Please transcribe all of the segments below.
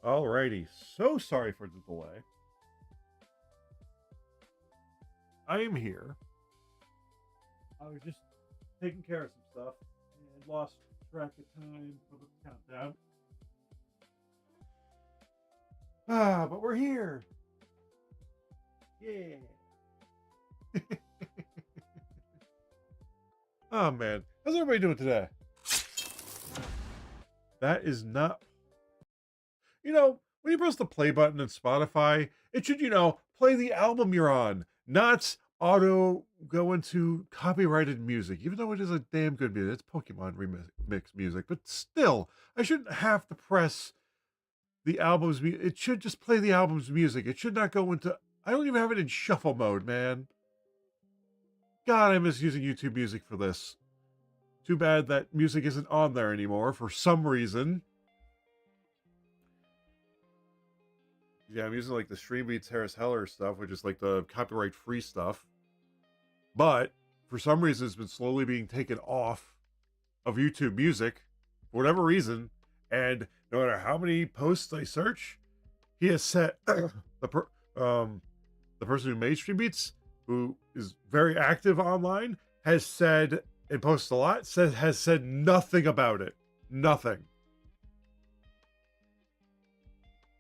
Alrighty, so sorry for the delay. I am here. I was just taking care of some stuff and lost track of time for the countdown. But we're here. Yeah. Oh man, how's everybody doing today? That is not, when you press the play button in Spotify, it should, play the album you're on, not auto go into copyrighted music, even though it is a damn good music. It's Pokemon remix music, but still, I shouldn't have to press the album's music. It should just play the album's music. It should not go into, I don't even have it in shuffle mode, man. God, I miss using YouTube Music for this. Too bad that music isn't on there anymore for some reason. Yeah, I'm using like the Stream Beats Harris Heller stuff, which is like the copyright free stuff. But for some reason, it's been slowly being taken off of YouTube Music for whatever reason. And no matter how many posts I search, he has set the person who made Stream Beats, who is very active online, has said and posts a lot, has said nothing about it. Nothing.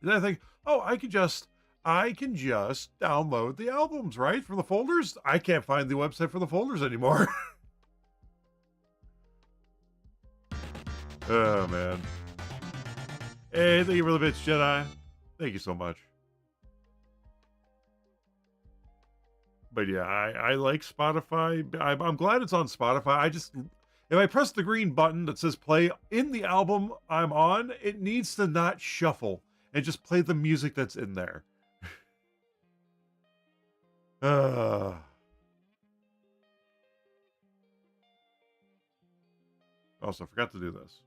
And I think, oh, I can just download the albums, right? From the folders. I can't find the website for the folders anymore. Oh man. Hey, thank you for the bits, Jedi. Thank you so much. But yeah, I like Spotify. I'm glad it's on Spotify. If I press the green button that says play in the album I'm on, it needs to not shuffle and just play the music that's in there. Also, I forgot to do this.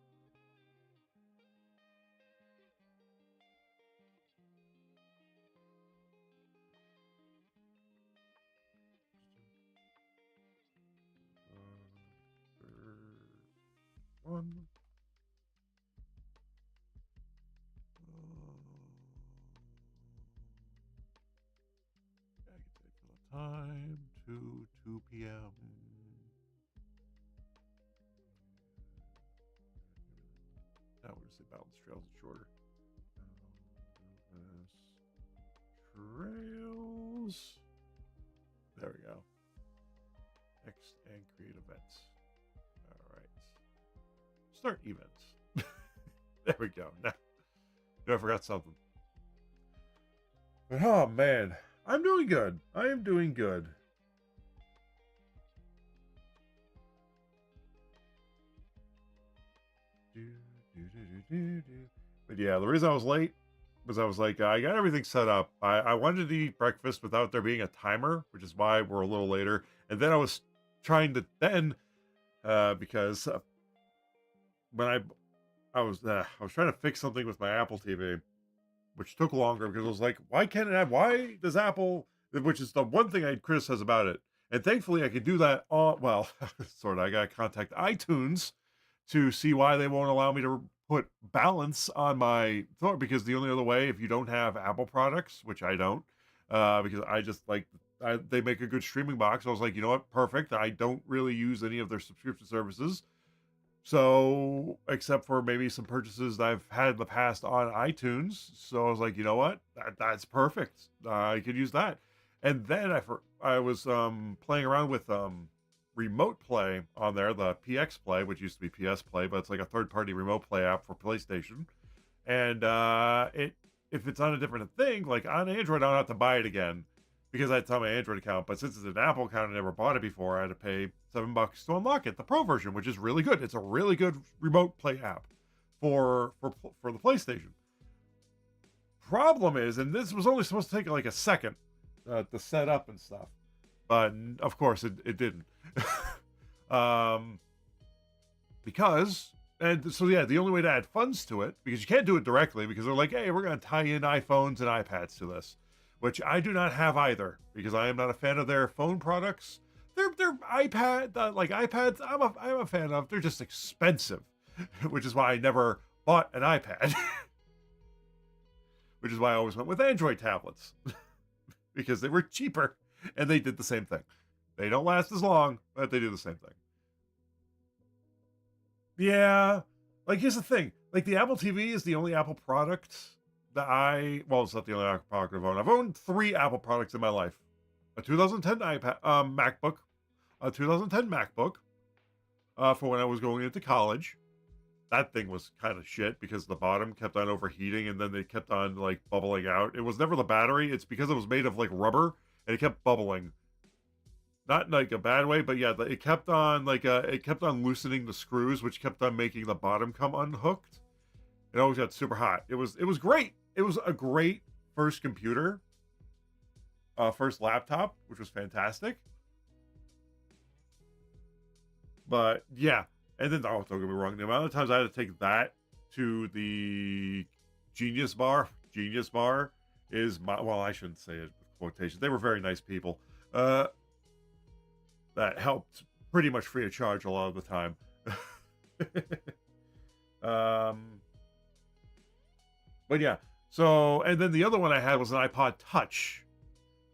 One. Time to 2 p.m. Now we're going to say balance trails and shorter. Trails. There we go. Next and create events. All right. Start events. There we go. Now, I forgot something. But oh man, I'm doing good. I am doing good. But yeah, the reason I was late was I was like, I got everything set up. I wanted to eat breakfast without there being a timer, which is why we're a little later. And then I was trying to because when I was trying to fix something with my Apple TV, which took longer because I was like, why does Apple, which is the one thing I'd criticize about it. And thankfully I could do that sort of, I got to contact iTunes to see why they won't allow me to put balance on my phone, because the only other way, if you don't have Apple products, which I don't, because I just like, they make a good streaming box. I was like, you know what? Perfect. I don't really use any of their subscription services. So, except for maybe some purchases that I've had in the past on iTunes. So I was like, you know what? That's perfect. I could use that. And then I was playing around with Remote Play on there, the PX Play, which used to be PS Play, but it's like a third-party remote play app for PlayStation. And if it's on a different thing, like on Android, I don't have to buy it again because it's on my Android account. But since it's an Apple account, I never bought it before. I had to pay $7 to unlock it, the Pro version, which is really good. It's a really good remote play app for the PlayStation. Problem is, and this was only supposed to take like a second to set up and stuff, but of course it didn't. Because, and so yeah, the only way to add funds to it, because you can't do it directly, because they're like, hey, we're going to tie in iPhones and iPads to this, which I do not have either, because I am not a fan of their phone products. Their iPad, like iPads, I'm a fan of. They're just expensive, which is why I never bought an iPad. which is why I always went with Android tablets because they were cheaper and they did the same thing. They don't last as long, but they do the same thing. Yeah. Like, here's the thing. Like, the Apple TV is the only Apple product that well, it's not the only Apple product I've owned. I've owned 3 Apple products in my life. A 2010 MacBook, a 2010 MacBook, for when I was going into college. That thing was kind of shit because the bottom kept on overheating and then they kept on, like, bubbling out. It was never the battery. It's because it was made of, like, rubber and it kept bubbling. Not in, like, a bad way, but yeah, it kept on, like, it kept on loosening the screws, which kept on making the bottom come unhooked. It always got super hot. It was great. It was a great first computer, first laptop, which was fantastic. But yeah, and then, oh, don't get me wrong, the amount of times I had to take that to the Genius Bar is well, I shouldn't say it with quotations. They were very nice people. That helped pretty much free of charge a lot of the time. But yeah, so, and then the other one I had was an iPod Touch,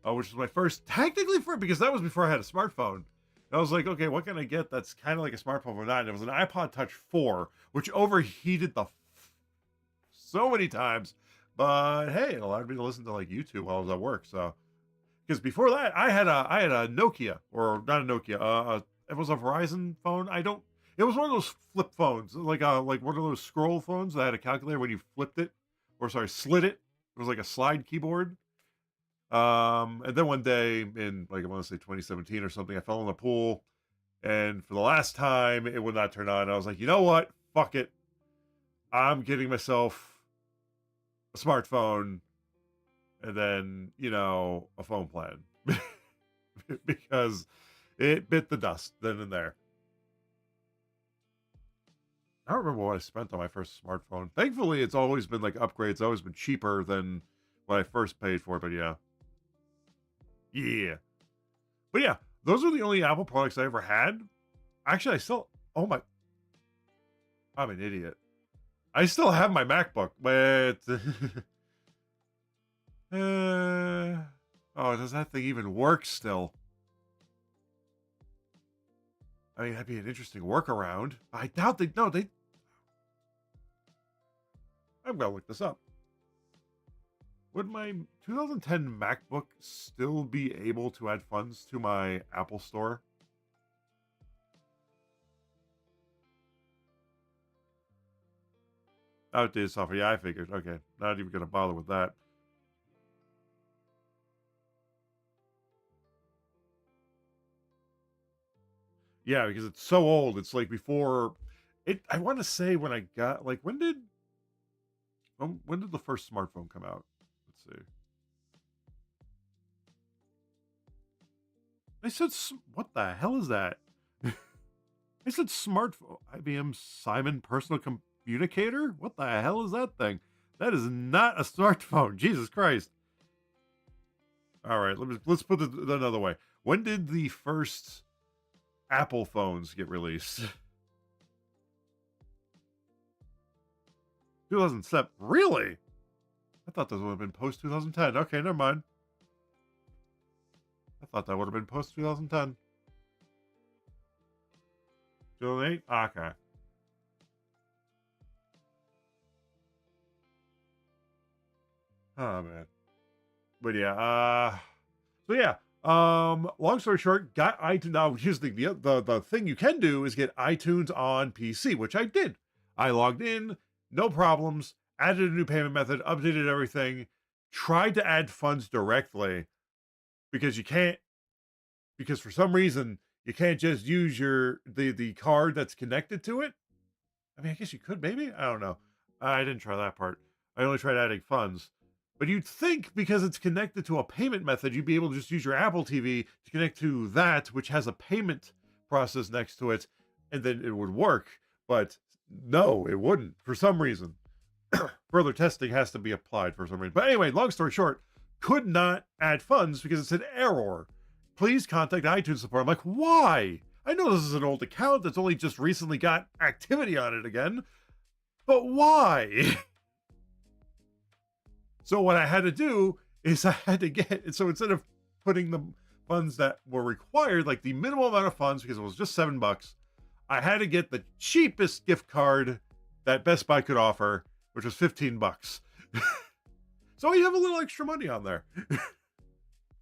which was my first, technically, because that was before I had a smartphone. And I was like, okay, what can I get that's kind of like a smartphone but not? And it was an iPod Touch 4, which overheated so many times. But hey, it allowed me to listen to, like, YouTube while I was at work. So, because before that, I had a Nokia, or not a Nokia, it was a Verizon phone. It was one of those flip phones, like one of those scroll phones that had a calculator when you flipped it, or sorry, slid it. It was like a slide keyboard. And then one day in, like, I want to say 2017 or something, I fell in the pool, and for the last time, it would not turn on. I was like, you know what? Fuck it. I'm getting myself a smartphone, and then, a phone plan. Because it bit the dust then and there. I don't remember what I spent on my first smartphone. Thankfully, it's always been, like, upgrades. It's always been cheaper than what I first paid for, but yeah. Yeah. But yeah, those are the only Apple products I ever had. Actually, I'm an idiot. I still have my MacBook, but does that thing even work still? I mean, that'd be an interesting workaround. I doubt I'm gonna look this up. Would my 2010 MacBook still be able to add funds to my Apple Store? Outdated software. Yeah, I figured. Okay, not even gonna bother with that. Yeah, because it's so old. It's like before it. I want to say when I got, like, when did the first smartphone come out? Let's see. I said, what the hell is that? I said smartphone. IBM Simon Personal Communicator? What the hell is that thing? That is not a smartphone. Jesus Christ. All right, let's put it another way. When did the first Apple phones get released? 2007. Really? I thought those would have been post 2010. Okay, never mind. I thought that would have been post 2010. 2008? Okay. Oh man. But yeah, so yeah. Long story short, got iTunes. Now here's the thing you can do is get iTunes on PC, which I did. I logged in, no problems, added a new payment method, updated everything, tried to add funds directly because for some reason you can't just use the card that's connected to it. I mean, I guess you could, maybe. I don't know. I didn't try that part. I only tried adding funds. But you'd think because it's connected to a payment method, you'd be able to just use your Apple TV to connect to that, which has a payment process next to it, and then it would work. But no, it wouldn't for some reason. Further testing has to be applied for some reason. But anyway, long story short, could not add funds because it said error. Please contact iTunes support. I'm like, why? I know this is an old account that's only just recently got activity on it again, but why? So what I had to do is I had to get, so instead of putting the funds that were required, like the minimal amount of funds, because it was just $7, I had to get the cheapest gift card that Best Buy could offer, which was $15. So you have a little extra money on there.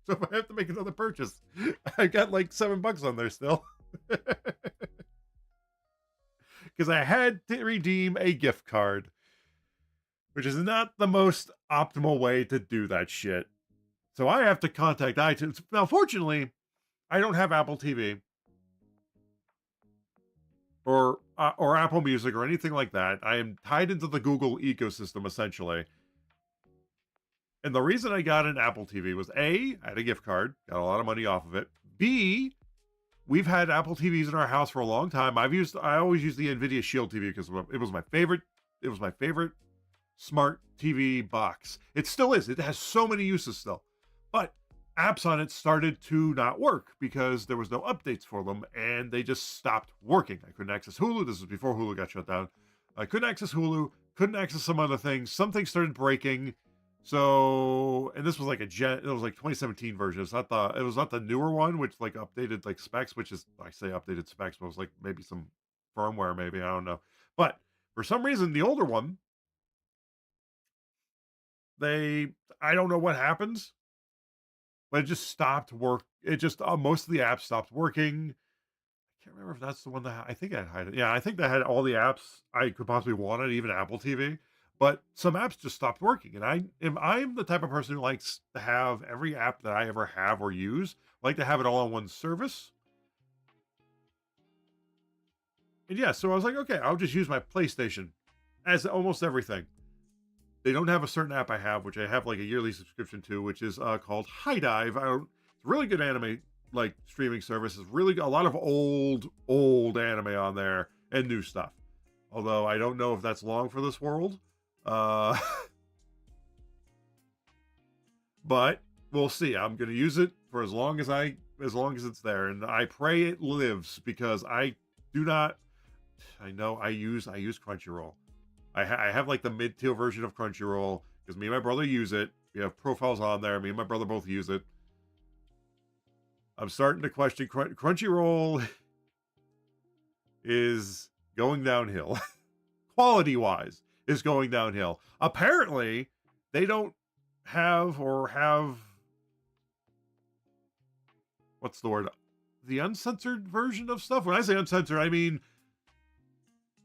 So if I have to make another purchase, I got like $7 on there still. Because I had to redeem a gift card, which is not the most optimal way to do that shit. So I have to contact iTunes. Now, fortunately, I don't have Apple TV or Apple Music or anything like that. I am tied into the Google ecosystem essentially. And the reason I got an Apple TV was A, I had a gift card, got a lot of money off of it. B, we've had Apple TVs in our house for a long time. I always use the Nvidia Shield TV because it was my favorite. It was my favorite smart TV box. It still is. It has so many uses still. But apps on it started to not work because there was no updates for them and they just stopped working. I couldn't access Hulu. This was before Hulu got shut down. I couldn't access Hulu, couldn't access some other things. Some things started breaking. So, and this was like it was like 2017 version. It was not the newer one, which like updated like specs, which is, I say updated specs, but it was like maybe some firmware, maybe, I don't know. But for some reason, the older one, I don't know what happens, but it just stopped work. It just, most of the apps stopped working. I can't remember if that's the one that, I think I had it. Yeah, I think that had all the apps I could possibly want, even Apple TV. But some apps just stopped working, and I'm the type of person who likes to have every app that I ever have or use, like to have it all on one service. And yeah, so I was like, okay, I'll just use my PlayStation as almost everything. They don't have a certain app I have, which I have like a yearly subscription to, which is called High Dive. It's a really good anime like streaming service. It's really a lot of old anime on there and new stuff. Although I don't know if that's long for this world. Uh, but we'll see. I'm going to use it for as long as it's there, and I pray it lives because I do not. I know I use Crunchyroll. I have like the mid-tier version of Crunchyroll because me and my brother use it. We have profiles on there. Me and my brother both use it. I'm starting to question Crunchyroll is going downhill, quality-wise. Is going downhill. Apparently, they don't have what's the word? The uncensored version of stuff. When I say uncensored, I mean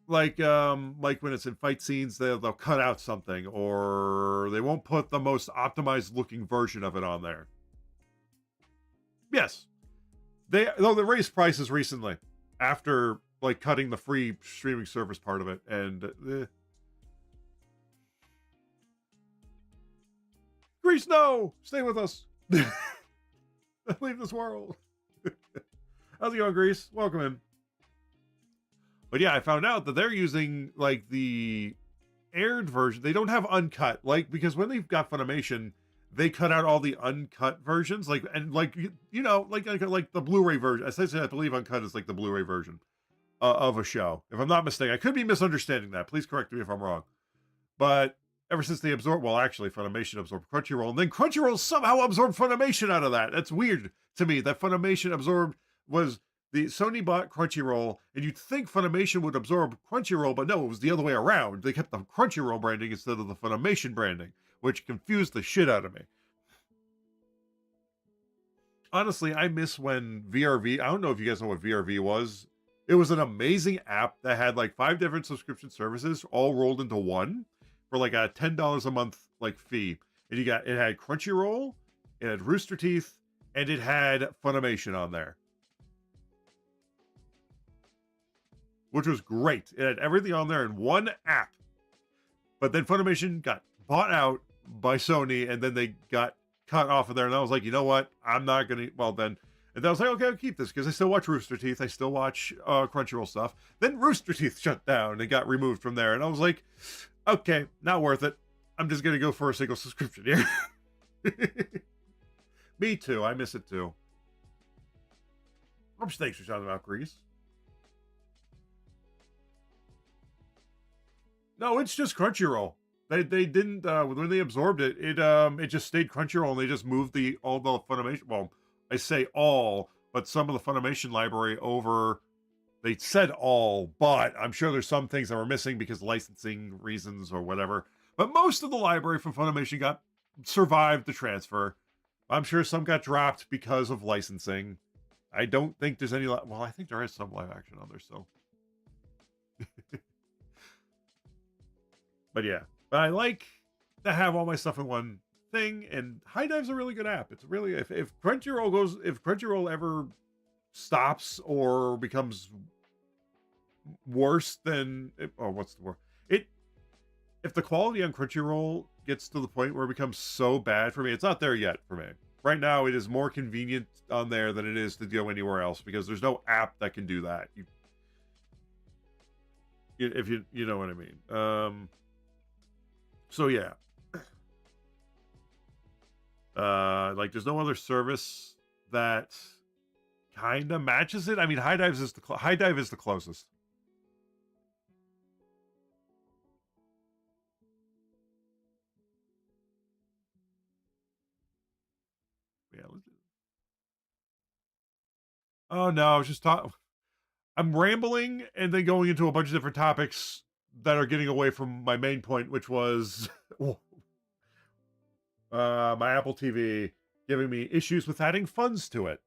like when it's in fight scenes, they'll cut out something, or they won't put the most optimized looking version of it on there. Yes, they raised prices recently after like cutting the free streaming service part of it, and. Grease, no! Stay with us. Leave this world. How's it going, Grease? Welcome in. But yeah, I found out that they're using like the aired version. They don't have uncut, like, because when they've got Funimation, they cut out all the uncut versions, like, and like like the Blu-ray version. Essentially, I believe uncut is like the Blu-ray version of a show. If I'm not mistaken, I could be misunderstanding that. Please correct me if I'm wrong. But ever since they absorbed, well, actually, Funimation absorbed Crunchyroll, and then Crunchyroll somehow absorbed Funimation out of that. That's weird to me that Funimation was the Sony bought Crunchyroll, and you'd think Funimation would absorb Crunchyroll, but no, it was the other way around. They kept the Crunchyroll branding instead of the Funimation branding, which confused the shit out of me. Honestly, I miss when VRV, I don't know if you guys know what VRV was. It was an amazing app that had like 5 different subscription services all rolled into one for like a $10 a month like fee. And it had Crunchyroll, it had Rooster Teeth, and it had Funimation on there. Which was great. It had everything on there in one app. But then Funimation got bought out by Sony, and then they got cut off of there. And I was like, you know what? I'm not going to, well then. And I was like, okay, I'll keep this because I still watch Rooster Teeth. I still watch Crunchyroll stuff. Then Rooster Teeth shut down and got removed from there. And I was like, okay, not worth it. I'm just going to go for a single subscription here. Me too. I miss it too. Thanks for shouting out, Grease. No, it's just Crunchyroll. They didn't when they absorbed it, it just stayed Crunchyroll and they just moved all the Funimation, well, I say all, but some of the Funimation library over. They said all, but I'm sure there's some things that were missing because licensing reasons or whatever. But most of the library from Funimation got survived the transfer. I'm sure some got dropped because of licensing. I don't think there's any. Well, I think there is some live action on there still. But yeah, but I like to have all my stuff in one thing. And High Dive's a really good app. It's really if Crunchyroll ever stops or becomes worse than oh, what's the word? If the quality on Crunchyroll gets to the point where it becomes so bad for me, it's not there yet for me. Right now, it is more convenient on there than it is to go anywhere else because there's no app that can do that. If you know what I mean. So yeah. Like there's no other service that kind of matches it. I mean, High Dive is the closest. Yeah. Oh no, I was just talking. I'm rambling and then going into a bunch of different topics that are getting away from my main point, which was my Apple TV giving me issues with adding funds to it.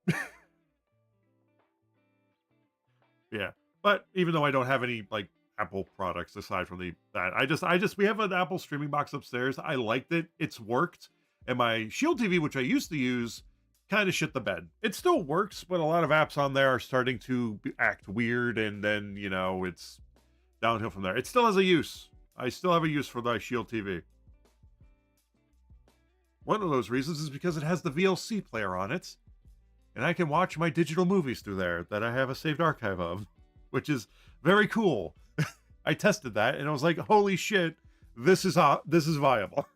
Yeah, but even though I don't have any like Apple products aside from we have an Apple streaming box upstairs. I liked it. It's worked, and my Shield TV, which I used to use, kind of shit the bed. It still works, but a lot of apps on there are starting to act weird, and then it's downhill from there. It still has a use. I still have a use for the Shield TV. One of those reasons is because it has the VLC player on it, and I can watch my digital movies through there that I have a saved archive of, which is very cool. I tested that, and I was like, holy shit, this is viable.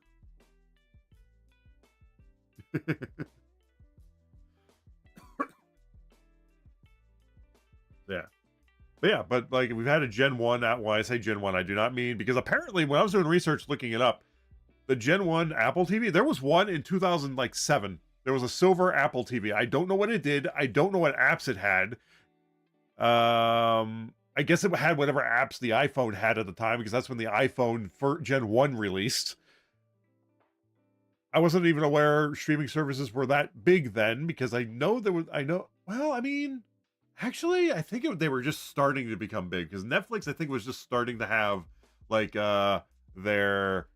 Yeah. But yeah, but like we've had a Gen 1 when I say Gen 1, I do not mean, because apparently when I was doing research looking it up, the Gen 1 Apple TV, there was one in 2007. There was a silver Apple TV. I don't know what it did. I don't know what apps it had. I guess it had whatever apps the iPhone had at the time, because that's when the iPhone for Gen 1 released. I wasn't even aware streaming services were that big then, because I know well, I mean, actually, I think they were just starting to become big, because Netflix, I think, was just starting to have like their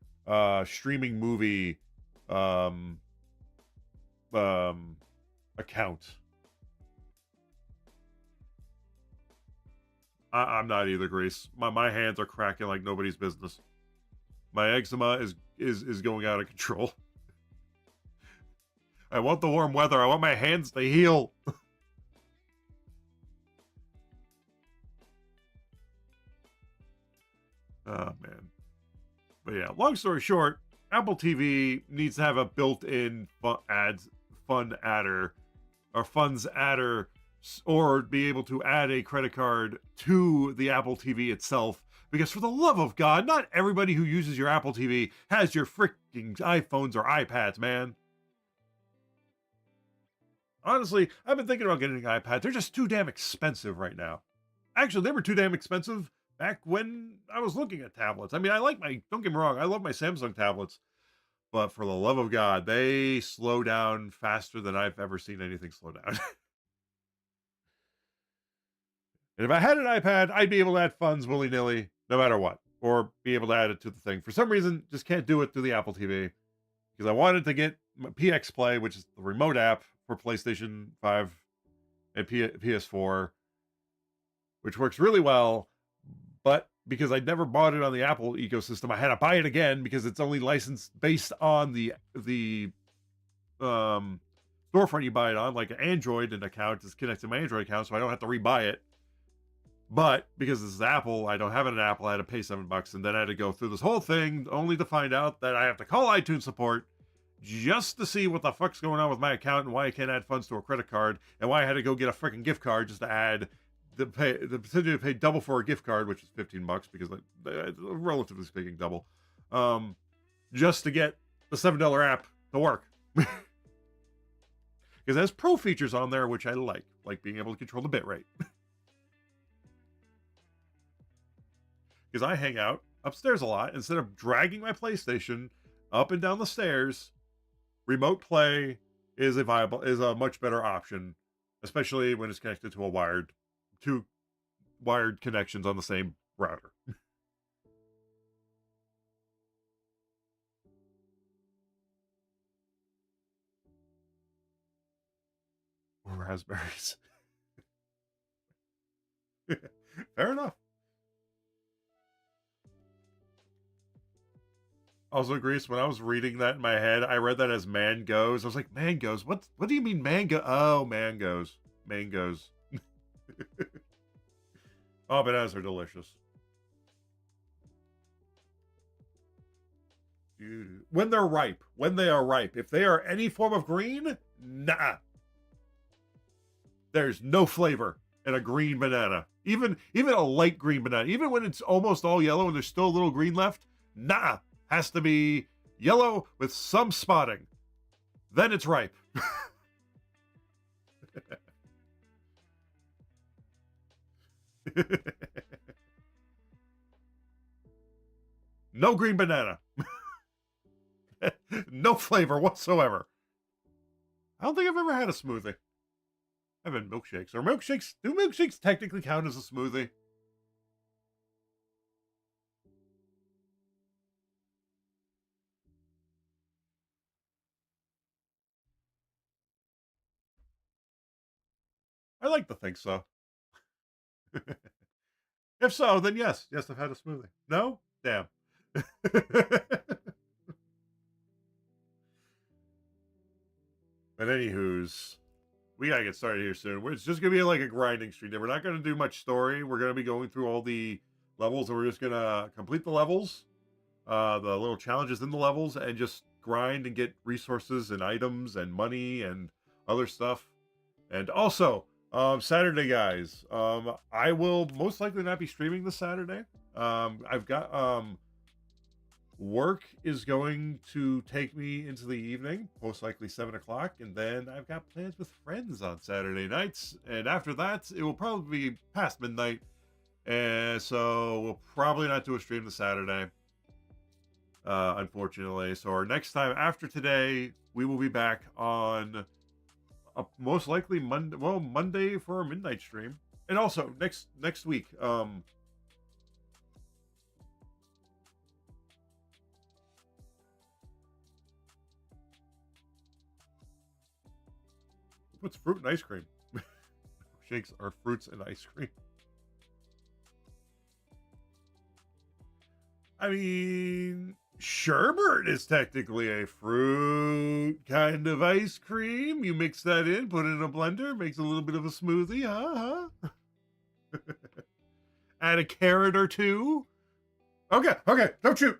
streaming movie account. I'm not either, Grace. My hands are cracking like nobody's business. My eczema is going out of control. I want the warm weather. I want my hands to heal. Oh man. But yeah, long story short, Apple TV needs to have a built-in funds adder, or be able to add a credit card to the Apple TV itself. Because for the love of God, not everybody who uses your Apple TV has your freaking iPhones or iPads, man. Honestly, I've been thinking about getting an iPad. They're just too damn expensive right now. Actually, they were too damn expensive back when I was looking at tablets. I mean, don't get me wrong, I love my Samsung tablets. But for the love of God, they slow down faster than I've ever seen anything slow down. And if I had an iPad, I'd be able to add funds willy-nilly, no matter what. Or be able to add it to the thing. For some reason, just can't do it through the Apple TV. Because I wanted to get PX Play, which is the remote app for PlayStation 5 and PS4, which works really well. But because I'd never bought it on the Apple ecosystem, I had to buy it again because it's only licensed based on the storefront you buy it on, like an Android account is connected to my Android account, so I don't have to rebuy it. But because this is Apple, I don't have it on Apple. I had to pay $7, and then I had to go through this whole thing only to find out that I have to call iTunes support just to see what the fuck's going on with my account and why I can't add funds to a credit card, and why I had to go get a freaking gift card just to add the potential to pay double for a gift card, which is $15 because, relatively speaking, double. just to get the $7 app to work. Because it has pro features on there, which I like being able to control the bitrate. Because I hang out upstairs a lot. Instead of dragging my PlayStation up and down the stairs, remote play is a much better option, especially when it's connected to two wired connections on the same router. Raspberries. Fair enough. Also, Grease, when I was reading that in my head, I read that as mangoes. I was like, mangoes? What do you mean mango? Oh, mangoes. Mangoes. Oh, bananas are delicious. When they're ripe. When they are ripe. If they are any form of green, nah. There's no flavor in a green banana. Even a light green banana. Even when it's almost all yellow and there's still a little green left, nah. Has to be yellow with some spotting. Then it's ripe. No green banana. No flavor whatsoever. I don't think I've ever had a smoothie. I've had milkshakes. Do milkshakes technically count as a smoothie? I like to think so. If so, then yes. Yes, I've had a smoothie. No? Damn. But anywho's, we gotta get started here soon. It's just gonna be like a grinding stream. We're not gonna do much story. We're gonna be going through all the levels, and we're just gonna complete the levels, the little challenges in the levels, and just grind and get resources and items and money and other stuff. And also, Saturday, guys, I will most likely not be streaming this Saturday. I've got work is going to take me into the evening, most likely 7 o'clock, and then I've got plans with friends on Saturday nights. And after that, it will probably be past midnight, and so we'll probably not do a stream this Saturday, unfortunately. So our next time after today, we will be back on most likely Monday. Well, Monday for our midnight stream, and also next week. What's fruit and ice cream? Shakes are fruits and ice cream. I mean, sherbet is technically a fruit kind of ice cream. You mix that in, put it in a blender, makes a little bit of a smoothie. Add a carrot or two. Okay, don't shoot.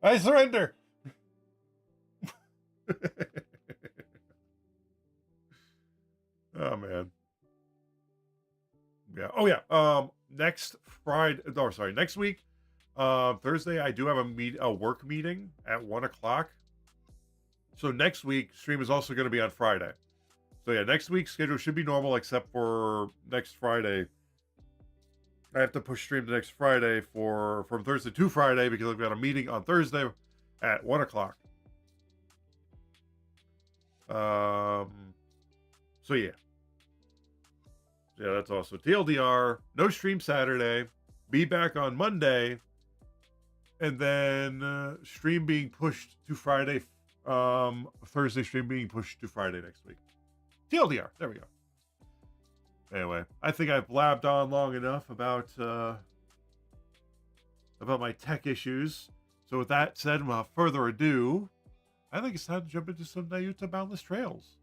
I surrender. Oh man. Yeah. Oh yeah. Next Friday. No, sorry. Next week. Thursday. I do have a work meeting at 1 o'clock. So next week stream is also going to be on Friday. So yeah, next week's schedule should be normal except for next Friday. I have to push stream to next Friday from Thursday to Friday because I've got a meeting on Thursday at 1 o'clock. So yeah. Yeah, that's also TLDR. No stream Saturday. Be back on Monday. And then stream being pushed to Friday. Thursday stream being pushed to Friday next week. TLDR. There we go. Anyway, I think I've blabbed on long enough about my tech issues. So with that said, without further ado, I think it's time to jump into some Nayuta Boundless Trails.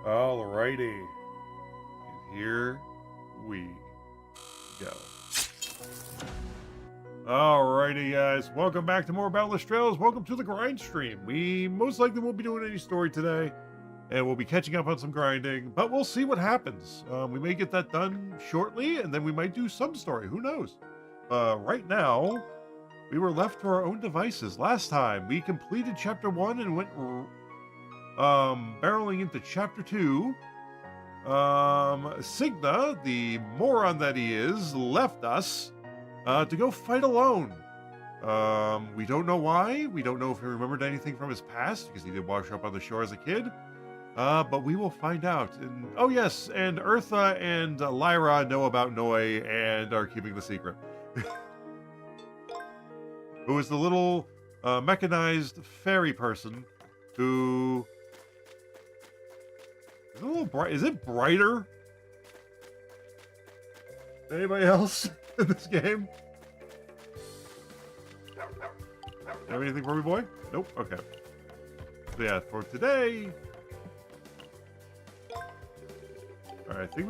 Alrighty. And here we go. Alrighty, guys. Welcome back to more Boundless Trails. Welcome to the grind stream. We most likely won't be doing any story today, and we'll be catching up on some grinding, but we'll see what happens. We may get that done shortly, and then we might do some story. Who knows? Right now, we were left to our own devices. Last time, we completed Chapter 1 and went barreling into Chapter 2. Signa, the moron that he is, left us to go fight alone. We don't know why. We don't know if he remembered anything from his past, because he did wash up on the shore as a kid. But we will find out. And oh yes, and Eartha and Lyra know about Noi and are keeping the secret. Who is the little mechanized fairy person who is a little bright. Is it brighter than anybody else in this game? Have anything for me, boy? Nope. Okay. So yeah, for today. All right, I think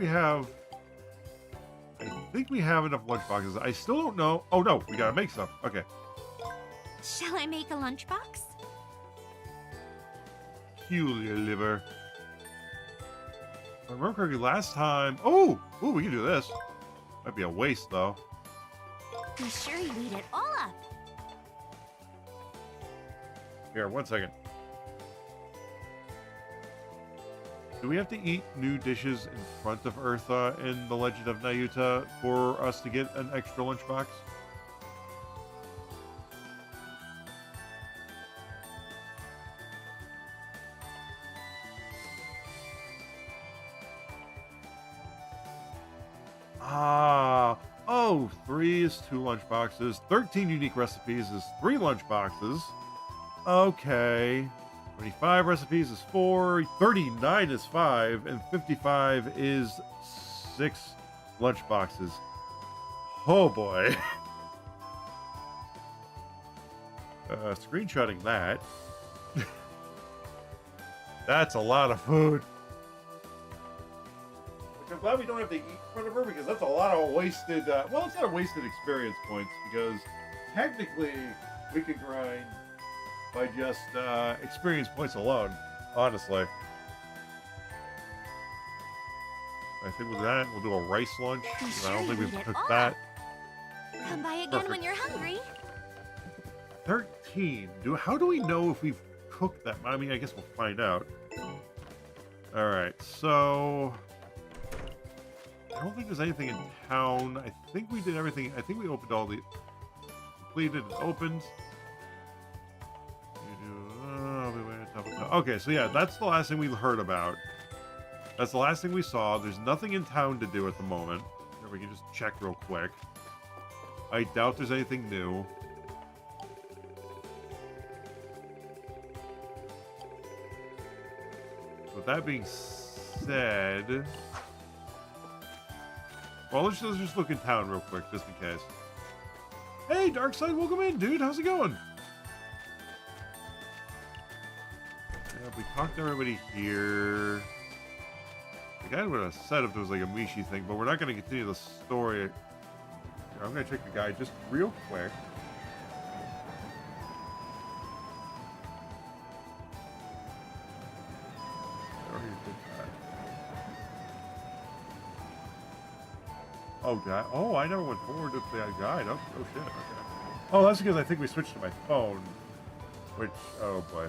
we have enough lunchboxes. I still don't know. Oh no, we gotta make some. Okay. Shall I make a lunchbox? Peculiar liver. If I remember correctly, last time. Oh, we can do this. Might be a waste though. Be sure you eat it all up. Here, 1 second. Do we have to eat new dishes in front of Eartha in The Legend of Nayuta for us to get an extra lunchbox? Oh, 3 is 2 lunchboxes. 13 unique recipes is 3 lunchboxes. Okay. 25 recipes is 4, 39 is 5, and 55 is 6 lunchboxes. Oh boy. Screenshotting that. That's a lot of food. I'm glad we don't have to eat in front of her, because that's a lot of wasted, well, it's not wasted experience points, because technically we could grind by just experience points alone, honestly. I think with that, we'll do a rice lunch. Sure I don't think you we've eat it cooked all that. up. Come by again Perfect. when you're hungry. 13. How do we know if we've cooked that? I mean, I guess we'll find out. All right, so I don't think there's anything in town. I think we did everything. I think we opened all the completed and opened. Okay, so yeah, that's the last thing we heard about. That's the last thing we saw. There's nothing in town to do at the moment. Here, we can just check real quick. I doubt there's anything new. With that being said, well, let's just look in town real quick, just in case. Hey, Darkside, welcome in, dude. How's it going? Yeah, we talked to everybody here. The guy would have said if there was like a Mishi thing, but we're not going to continue the story. Here, I'm going to check the guide just real quick. Oh, God. Oh, I never went forward to the guide. Oh, shit. Okay. Oh, that's because I think we switched to my phone. Which, oh, boy.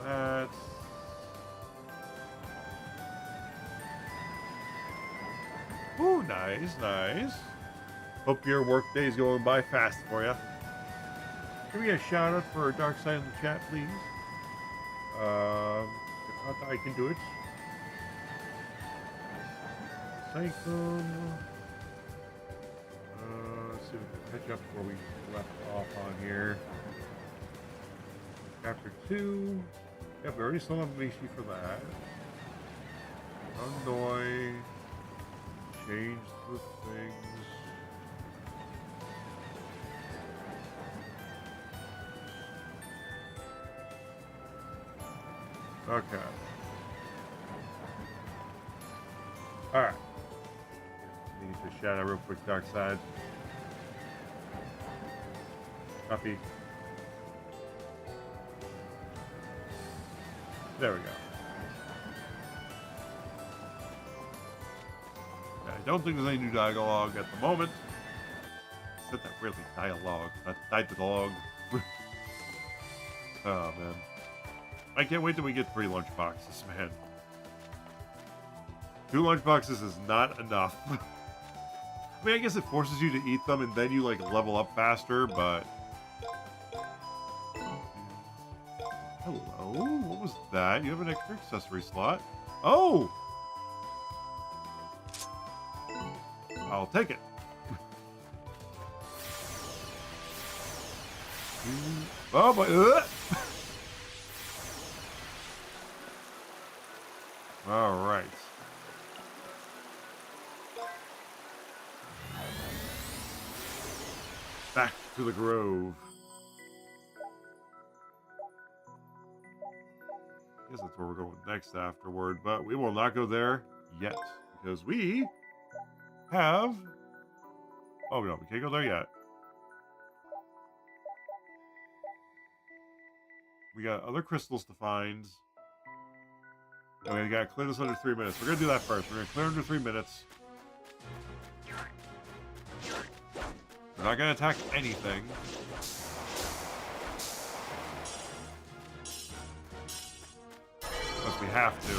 That's... Ooh, nice, nice. Hope your work day is going by fast for you. Give me a shout out for Dark Side in the chat, please. If not, I can do it. Cyclone. Let's see if we can catch up where we left off on here. Chapter 2. Yep, we already saw Mishi for that. Annoy. Change the things. Okay. Alright. Need to shout out real quick, Dark Side. Copy. There we go. Okay, I don't think there's any new dialogue at the moment. I said that really, dialogue, not dialogue. Oh, man. I can't wait till we get 3 lunchboxes, man. 2 lunchboxes is not enough. I mean, I guess it forces you to eat them and then you, like, level up faster, but... Hello? What was that? You have an extra accessory slot? Oh! I'll take it. Oh, my... All right. Back to the grove. I guess that's where we're going next afterward, but we will not go there yet because we have... Oh, no, we can't go there yet. We got other crystals to find. Okay, we gotta clear this under 3 minutes. We're gonna do that first. We're gonna clear under 3 minutes. We're not gonna attack anything. Unless we have to.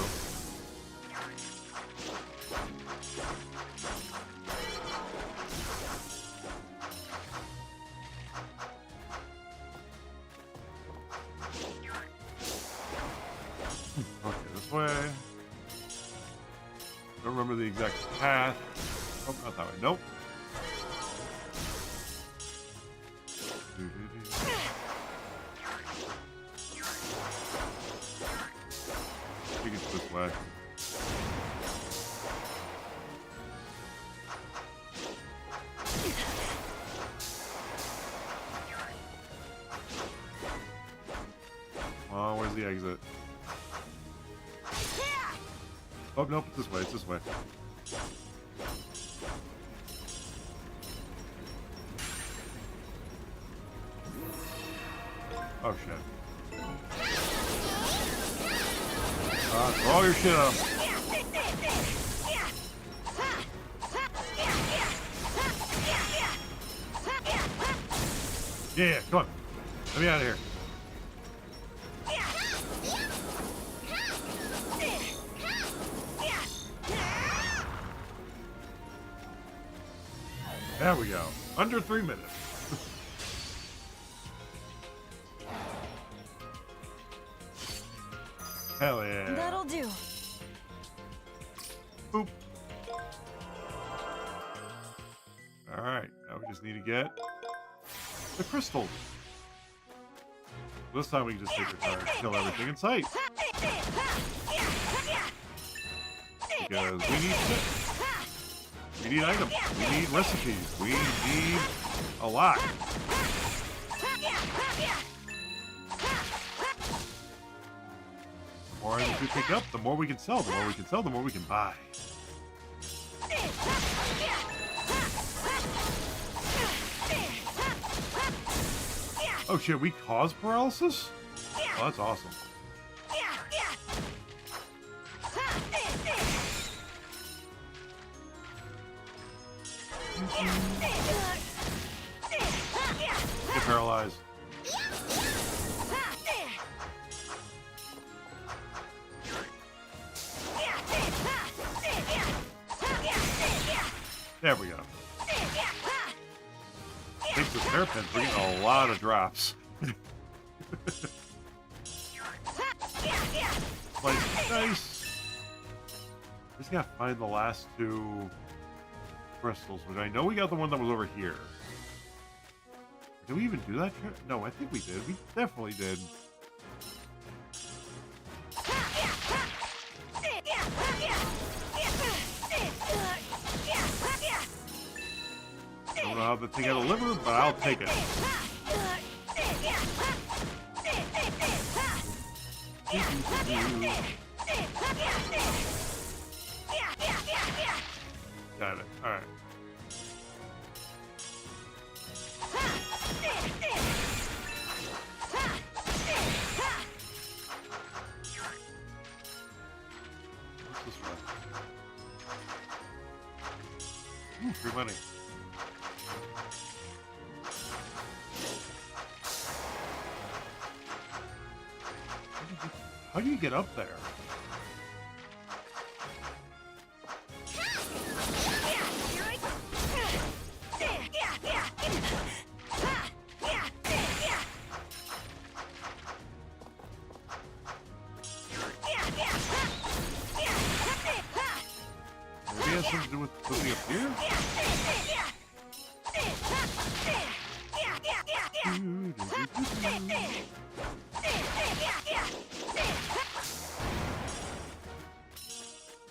Okay, this way. Don't remember the exact path. Oh, not that way. Nope. I think it's this way. Oh, where's the exit? Oh, nope, it's this way, it's this way. Oh, shit. Throw all your shit up. Yeah, come on. Let me out of here. There we go. Under 3 minutes. Hell yeah. That'll do. Boop. Alright, now we just need to get the crystals. This time we can just take our time and kill everything in sight. Because we need shit. We need items. We need recipes. We need a lot. The more items we pick up, the more we can sell. The more we can sell, the more we can buy. Oh shit, we cause paralysis? Oh, that's awesome. Get paralyzed. There we go. Thanks to hairpins, we're getting a lot of drops. Like, nice. Just gotta find the last 2 crystals, which I know we got the one that was over here. Did we even do that? No, I think we did. We definitely did. I don't know how the thing had a liver, but I'll take it. Got it. All right. What's this one? Ooh, free money. How do you get up there? Maybe it has something to do with moving up here?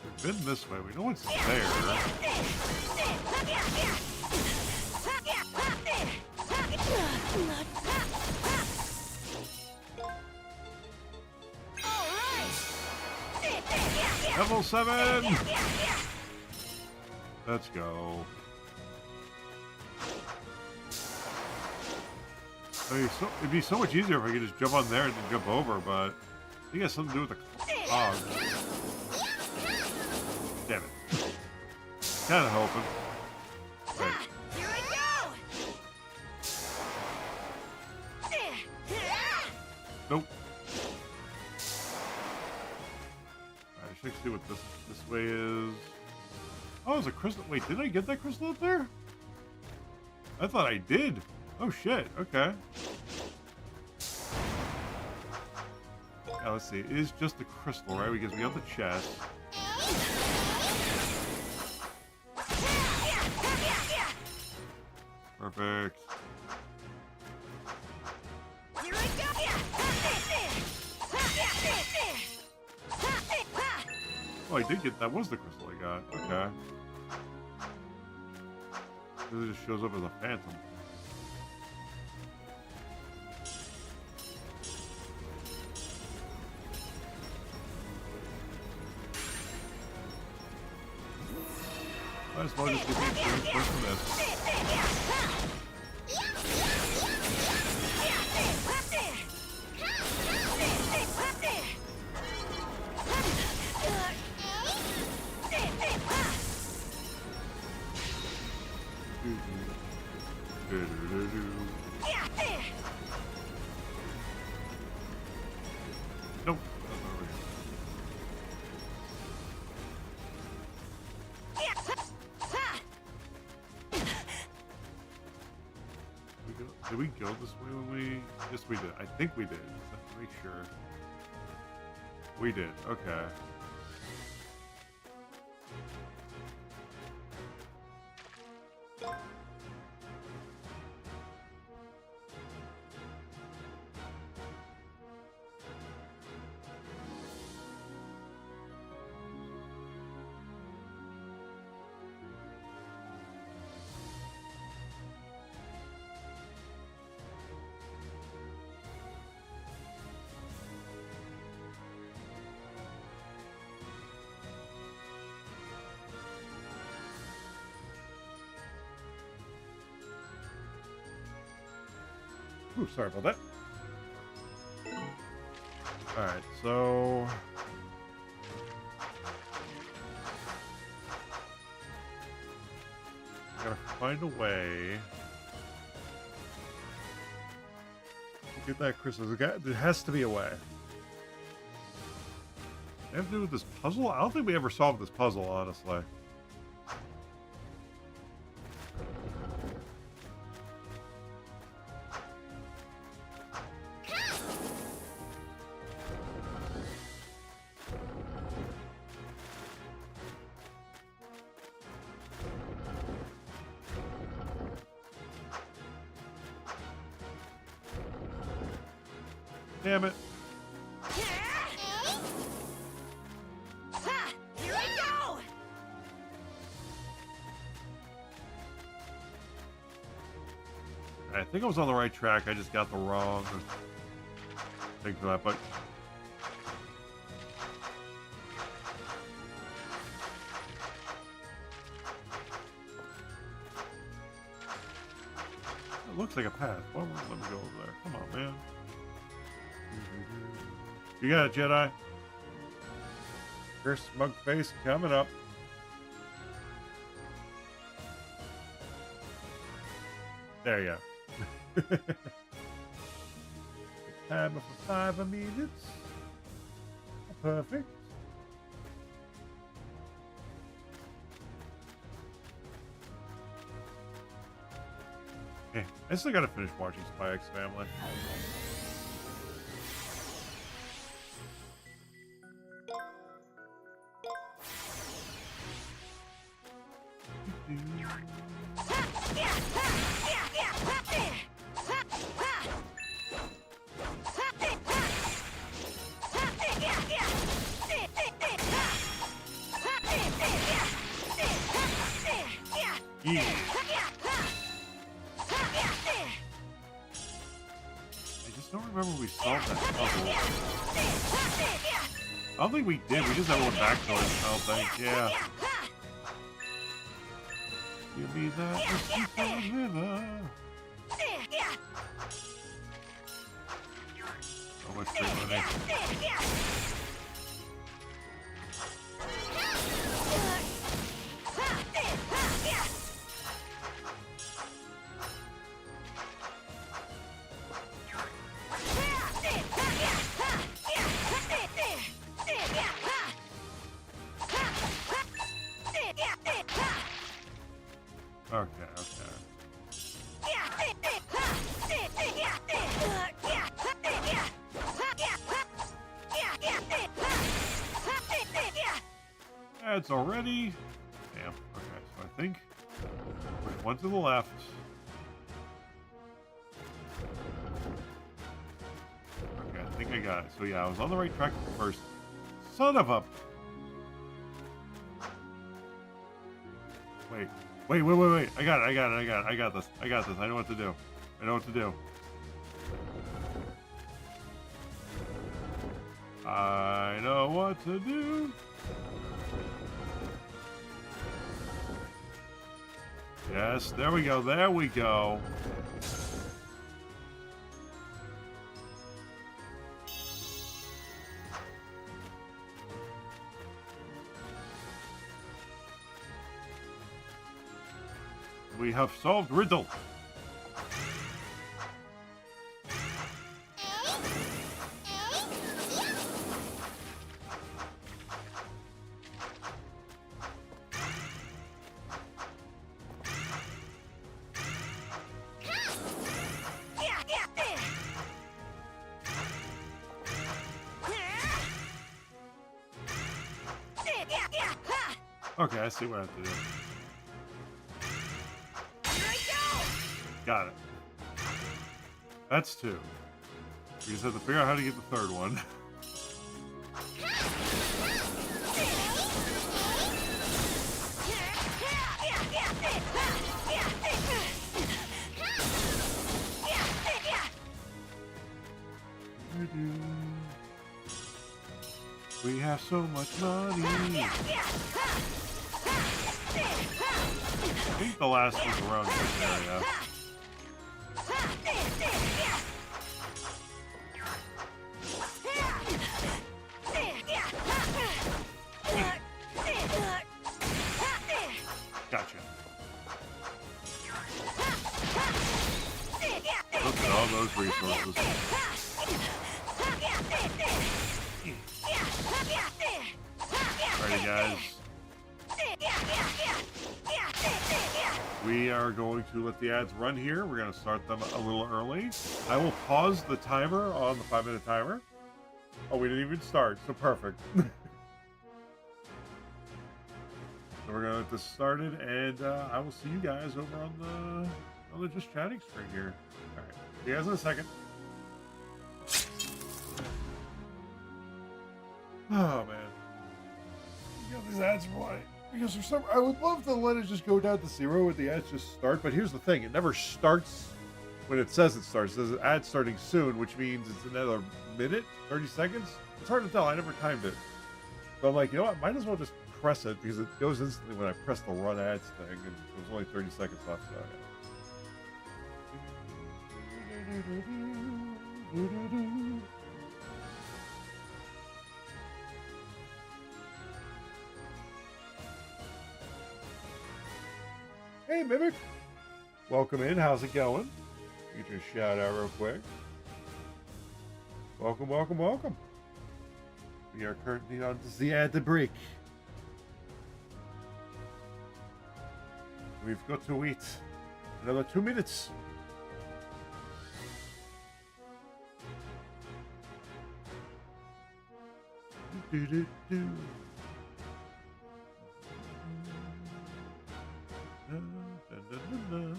We've been this way. We know it's there. Level 7! Let's go. I mean, it'd be so much easier if I could just jump on there and then jump over, but I think it has something to do with the cog. Damn it. Kinda hoping. Right. Here I go! Nope. Alright, I should see what this way is. Oh, there's a crystal. Wait, did I get that crystal up there? I thought I did. Oh shit, okay. Yeah, let's see. It is just a crystal, right? Because we got the chest. Perfect. Here I go! Oh, I did get that. Was the crystal I got? Okay. It just shows up as a phantom. Might as well just get the experience first from this. Nope. That's not over here. Did we go this way when we... Yes, we did. I think we did. Let's make sure. We did. Okay. Ooh, sorry about that. Alright, so... Gotta find a way to get that crystal. There has to be a way. They have to do with this puzzle? I don't think we ever solved this puzzle, honestly. Damn it. Here I go! I think I was on the right track. I just got the wrong thing for that, but It looks like a path. Why won't it let me go over there? Come on, man. You got it, Jedi. Your smug face coming up. There you go. Timer for 5 minutes. Perfect. Okay, I still gotta finish watching Spy X Family. Yeah. I just don't remember we solved that puzzle. I don't think we did. We just never went back to it. I don't think. Yeah. Give me that whiskey for vanilla. So much free money. Okay, that's already. Damn. Okay, so I think push one to the left. Okay, I think I got it. So yeah, I was on the right track first. Son of a. Wait. I got it. I got this. I know what to do. I know what to do. Yes, there we go. We have solved riddle. Okay, I see what I have to do. Got it. That's 2. We just have to figure out how to get the third one. We have so much money. I think the last one's around this area. Gotcha. Look at all those resources. Alrighty, guys. We are going to let the ads run here. We're going to start them a little early. I will pause the timer on the 5-minute timer. Oh, we didn't even start, so perfect. So we're going to get this started, and I will see you guys over on the just chatting screen here. All right, see you guys in a second. Oh man, you got these ads right. Because for some, I would love to let it just go down to 0 with the ads just start, but here's the thing: it never starts when it says it starts. It says ad starting soon, which means it's another minute, 30 seconds. It's hard to tell. I never timed it, but I'm like, you know what? Might as well just press it because it goes instantly when I press the run ads thing, and there's only 30 seconds left. So Hey, Mimic. Welcome in. How's it going? Get your shout out real quick. Welcome, welcome, welcome. We are currently on the ad break. We've got to wait another 2 minutes. Do, do, do. Da, da, da, da, da.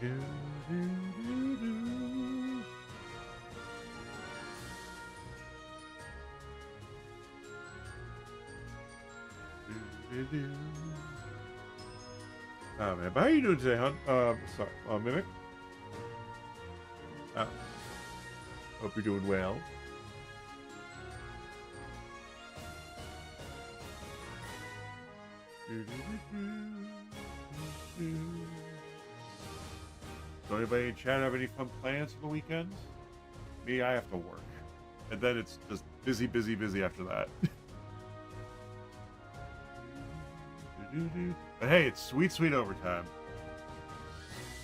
Do, do, do, do. Do, do, do. Oh man, but how you doing today, hon? Sorry, Mimic. Hope you're doing well. Do, do, do, do, do. So anybody in chat have any fun plans for the weekend? Me, I have to work. And then it's just busy, busy, busy after that. But hey, it's sweet, sweet overtime.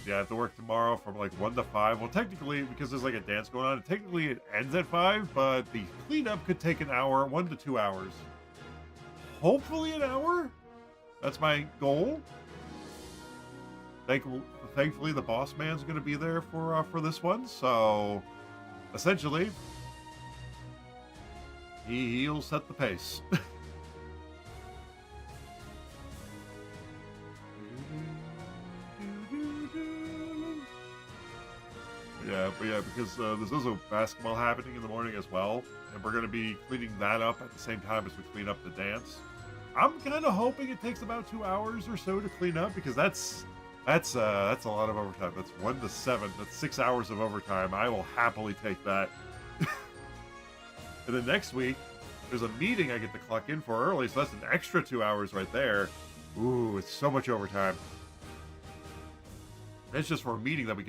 Yeah, I have to work tomorrow from like 1 to 5. Well, technically, because there's like a dance going on, technically it ends at 5, but the cleanup could take an hour, 1 to 2 hours. Hopefully an hour? That's my goal. Thankfully, the boss man's going to be there for this one. So, essentially, he'll set the pace. Yeah, because there's also basketball happening in the morning as well, and we're going to be cleaning that up at the same time as we clean up the dance. I'm kind of hoping it takes about 2 hours or so to clean up, because that's a lot of overtime. That's 1 to 7. That's 6 hours of overtime. I will happily take that. And then next week, there's a meeting I get to clock in for early, so that's an extra 2 hours right there. Ooh, it's so much overtime. That's just for a meeting that we're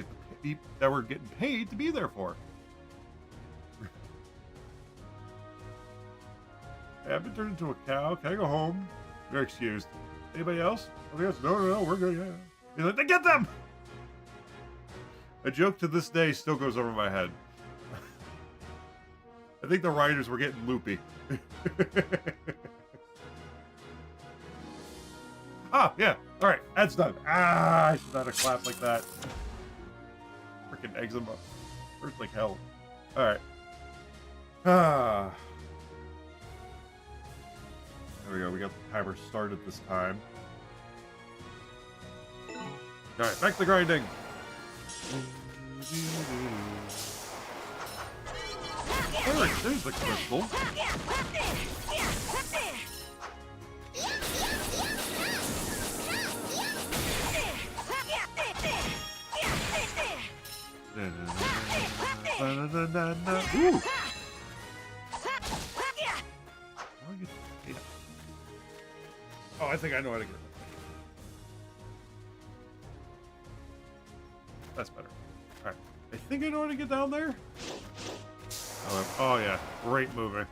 getting paid to be there for. Hey, I've been turned into a cow. Can I go home? You're excused. Anybody else? No, we're good. Yeah. He's like, get them! A joke to this day still goes over my head. I think the writers were getting loopy. Ah, yeah. All right, that's done. Ah, I should not have clapped like that. Freaking eczema. Hurts like hell. All right. Ah. There we go. We got the timer started this time. All right, back to grinding. There's the crystal. Ooh. Oh, I think I know how to get it. That's better. All right. I think I know how to get down there. Oh yeah. Great movie.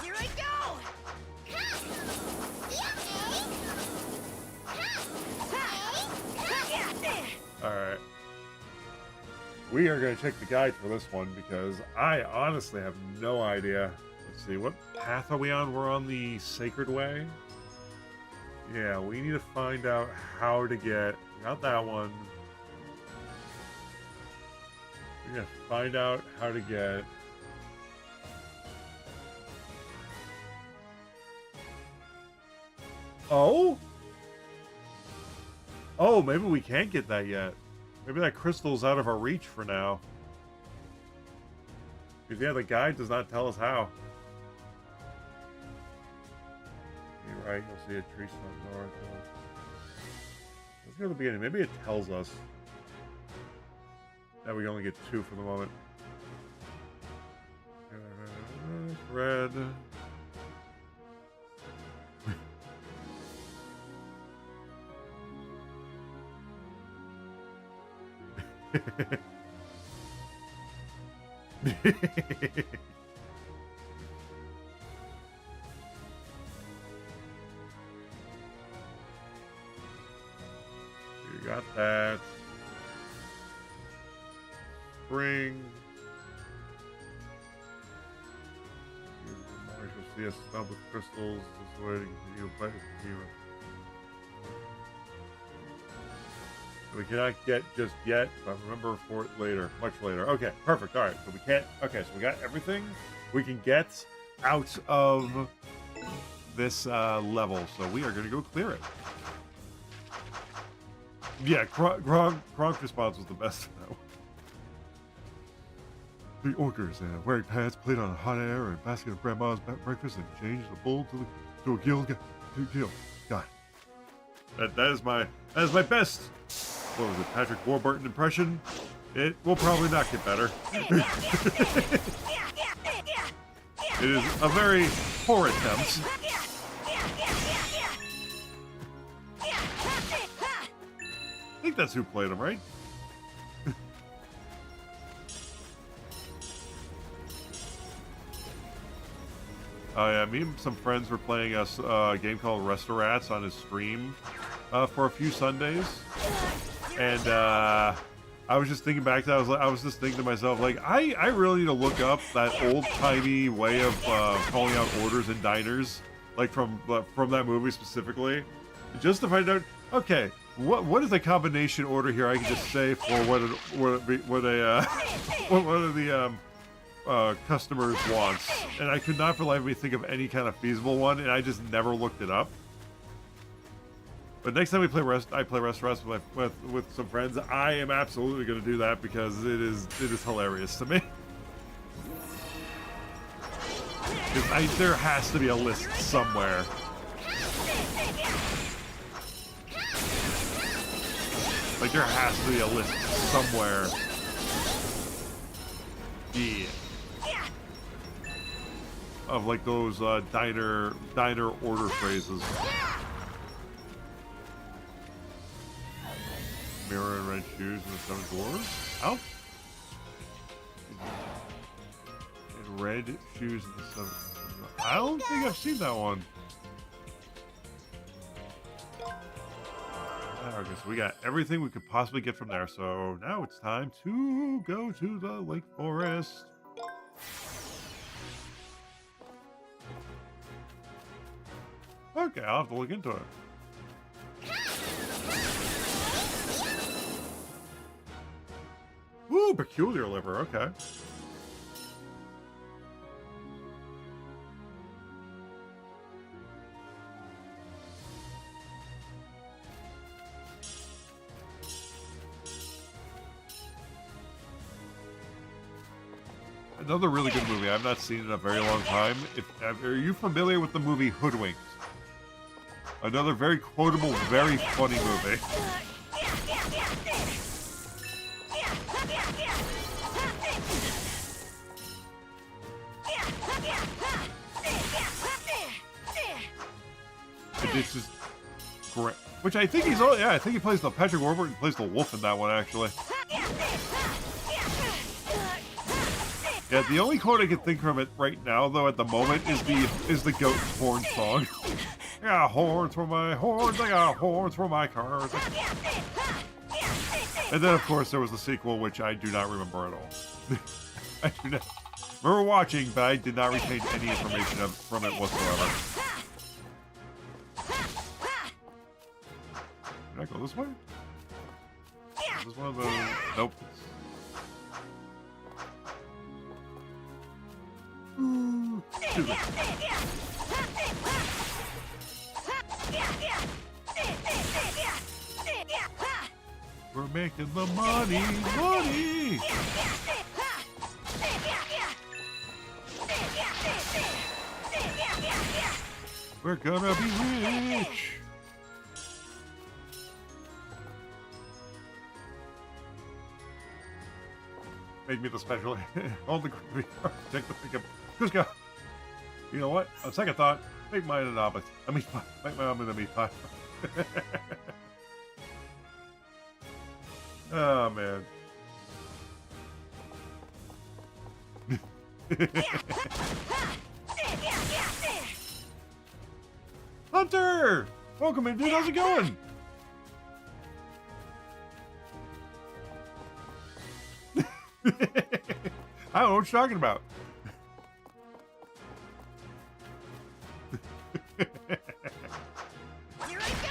Here I go! Alright. We are going to check the guide for this one because I honestly have no idea. Let's see, what path are we on? We're on the Sacred Way. Yeah, we need to find out how to get... Not that one. We're going to find out how to get... Oh? Oh, maybe we can't get that yet. Maybe that crystal's out of our reach for now. Because, yeah, the guide does not tell us how. You're right, you'll see a tree stump north. Let's go to the beginning. Maybe it tells us that we only get 2 for the moment. Red. You got that. Spring. You'll see a stump with crystals. This way to continue to play with the hero. We cannot get just yet, but remember for it later, much later. Okay, perfect. All right, so we can't. Okay, so we got everything we can get out of this level. So we are going to go clear it. Yeah, Gronk's response was the best. The orcers wearing pants, plate on hot air, and basket of grandma's breakfast, and change the bowl to a gill. God, that is my best. What was it, Patrick Warburton impression? It will probably not get better. It is a very poor attempt. I think that's who played him, right? Oh yeah, me and some friends were playing a game called Restaurants on his stream for a few Sundays. And I was just thinking back to that. I was just thinking to myself, like, I really need to look up that old-timey way of calling out orders in diners, like from that movie specifically, just to find out. Okay, what is the combination order here? I can just say for one of the customers wants, and I could not for the life of me think of any kind of feasible one, and I just never looked it up. But next time I play restaurants with some friends, I am absolutely going to do that because it is hilarious to me. Because there has to be a list somewhere. Like there has to be a list somewhere. Yeah. Of like those diner order phrases. Mirror and red shoes and the 7 dwarves. Oh. And red shoes and the 7. I don't think I've seen that one. Okay, so we got everything we could possibly get from there. So now it's time to go to the Lake Forest. Okay, I'll have to look into it. Ooh, peculiar liver, okay. Another really good movie. I've not seen it in a very long time. Are you familiar with the movie Hoodwinked? Another very quotable, very funny movie. It's just great. Which I think he's, yeah, I think he plays Patrick Warburton plays the wolf in that one, actually. Yeah, the only quote I can think from it right now, though, at the moment, is the goat horn song. I got horns for my horns, I got horns for my cars. And then, of course, there was the sequel, which I do not remember at all. I do not remember watching, but I did not retain any information from it whatsoever. Did I go this way? Is this one of the... Nope. We're making the money, money. We're gonna be rich. Made me the special. Hold the take the pickup. Just go. You know what? On second thought, make mine an omelet. I mean, make my omelet a meat pie. Oh man. Hunter! Welcome in, dude. How's it going? I don't know what you're talking about. Here I go!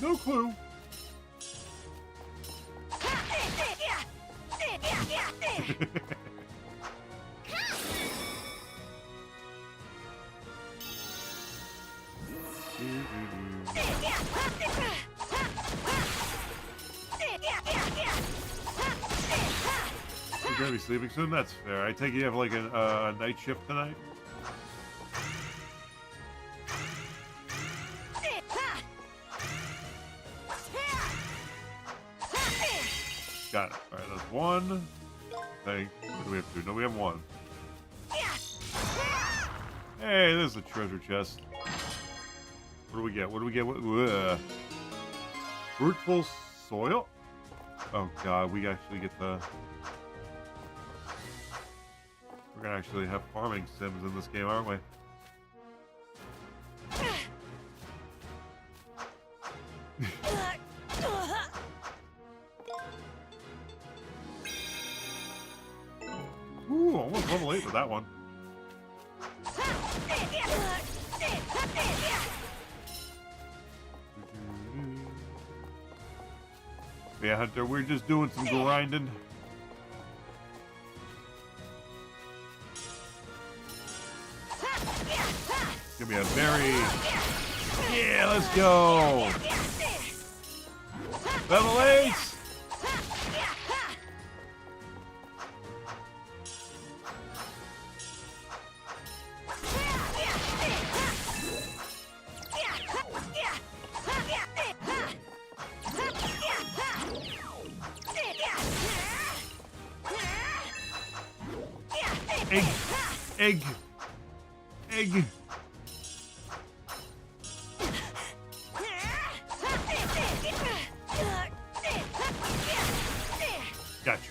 No clue. You're gonna be sleeping soon? That's fair. I take it you have like a night shift tonight? Got it. Alright, that's one. Thing. What do we have two? No, we have one. Hey, there's the treasure chest. What do we get? What do we get? Fruitful soil? Oh god, we actually get the... We're gonna actually have farming sims in this game, aren't we? Ooh, almost level 8 with that one. Yeah, Hunter, we're just doing some grinding. Give me a berry. Yeah, let's go. Level 8. Egg. Egg. Gotcha.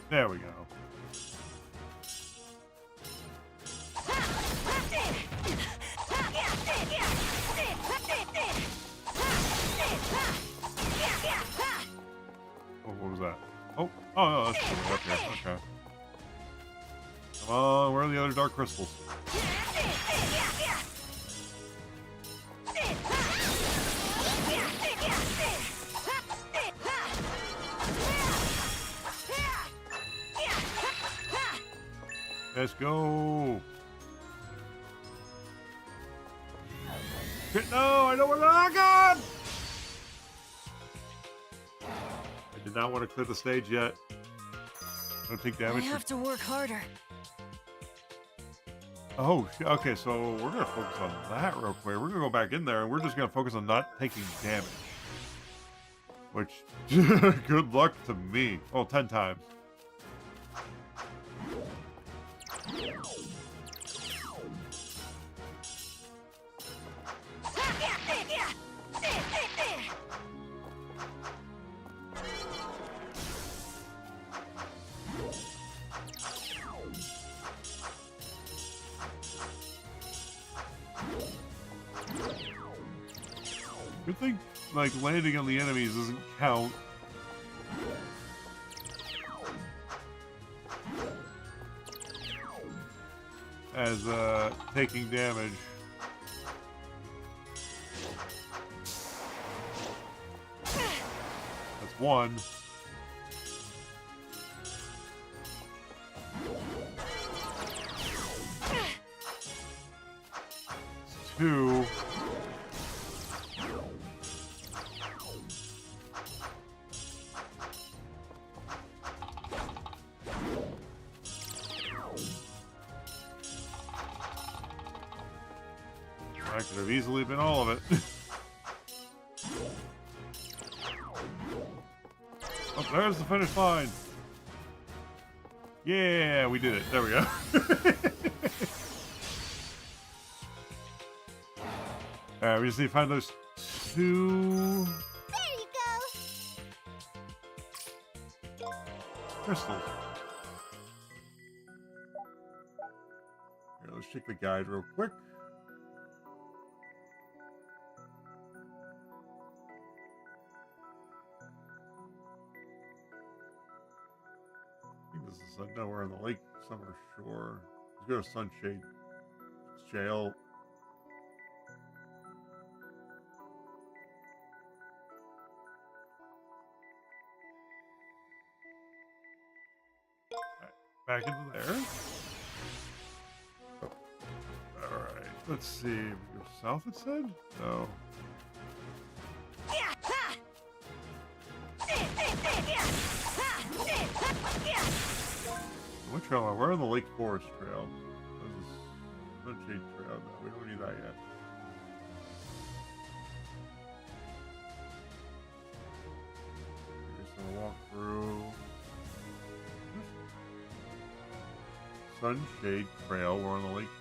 There we go. Oh, what was that? Oh, no, that's the way up here. Okay. Come on, where are the other dark crystals? Let's go. Shit, no, I don't want to. Oh, God! I did not want to clear the stage yet. Don't take damage. I have to work harder. Oh, okay, so we're going to focus on that real quick. We're going to go back in there, and we're just going to focus on not taking damage. Which, good luck to me. Oh, 10 times. Good thing, like, landing on the enemies doesn't count. As, taking damage. That's 1. It's 2. That could have easily been all of it. Oh, there's the finish line. Yeah, we did it. There we go. Alright, we just need to find those 2 There you go. crystals. Here, let's check the guide real quick. I think this is nowhere on the lake, summer shore. Let's go to Sunshade Jail. Back into there. Alright, let's see. We go south, it said? No. What trail? We're on the Lake Forest Trail. This is Sunshade Trail. No, we don't need that yet. We're just gonna walk through Sunshade Trail. We're on the Lake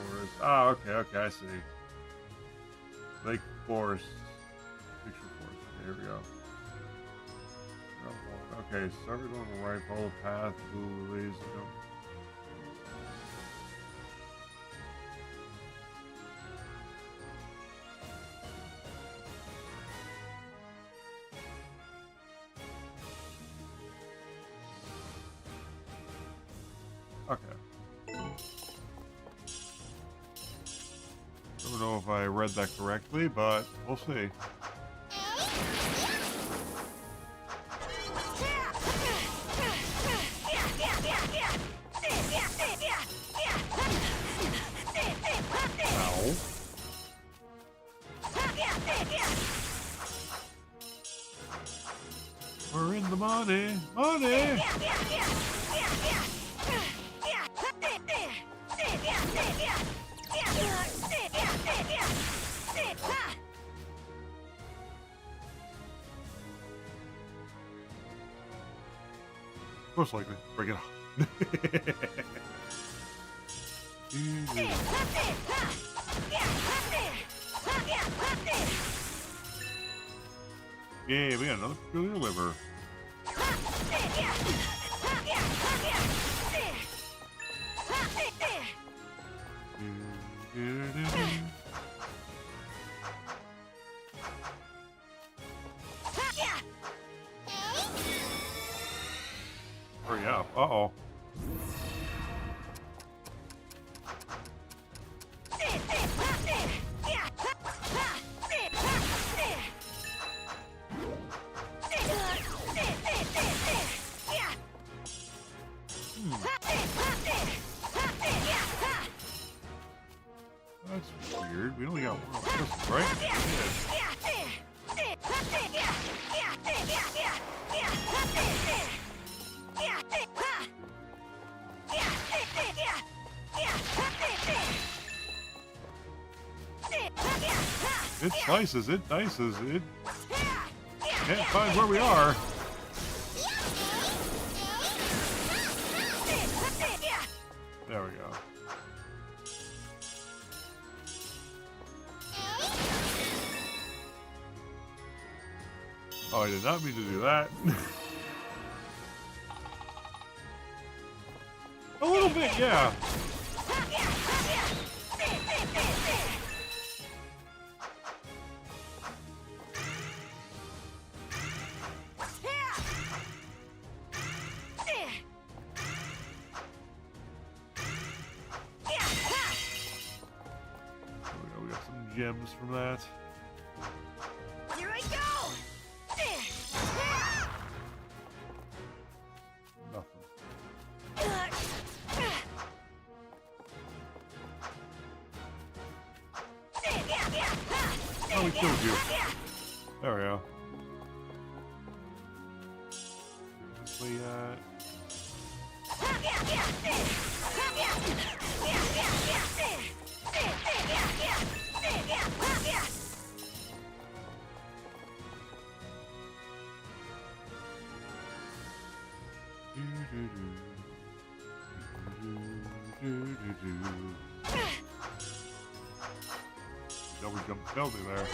Forest. Ah, okay, I see. Lake Forest. Picture Forest. Here we go. Okay, so everything on the right, follow the path, blue leaves, Okay. Don't know if I read that correctly, but we'll see. Ow. We're in the money. Money! Most likely. Bring it on. Yeah, we got another peculiar liver. Hurry up. Uh-oh. That's weird. We only got one crystal, right? It slices, it dices, it can't find where we are. There we go. Oh, I did not mean to do that. A little bit, yeah. We got some gems from that. Here I go. Oh, we killed you. There we go. This way, Double jump penalty there.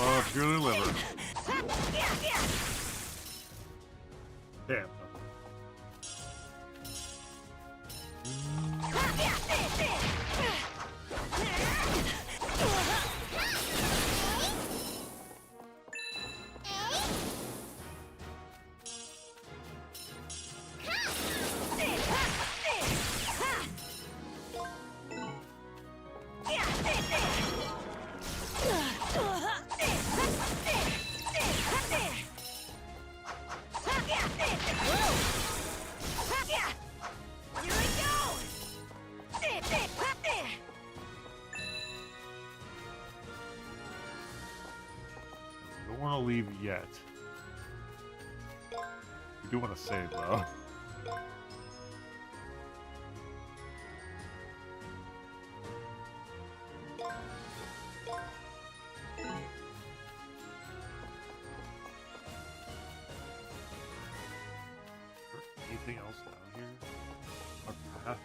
Oh, purely liver. Damn. Don't want to leave yet. We do want to save though. Anything else down here? A path.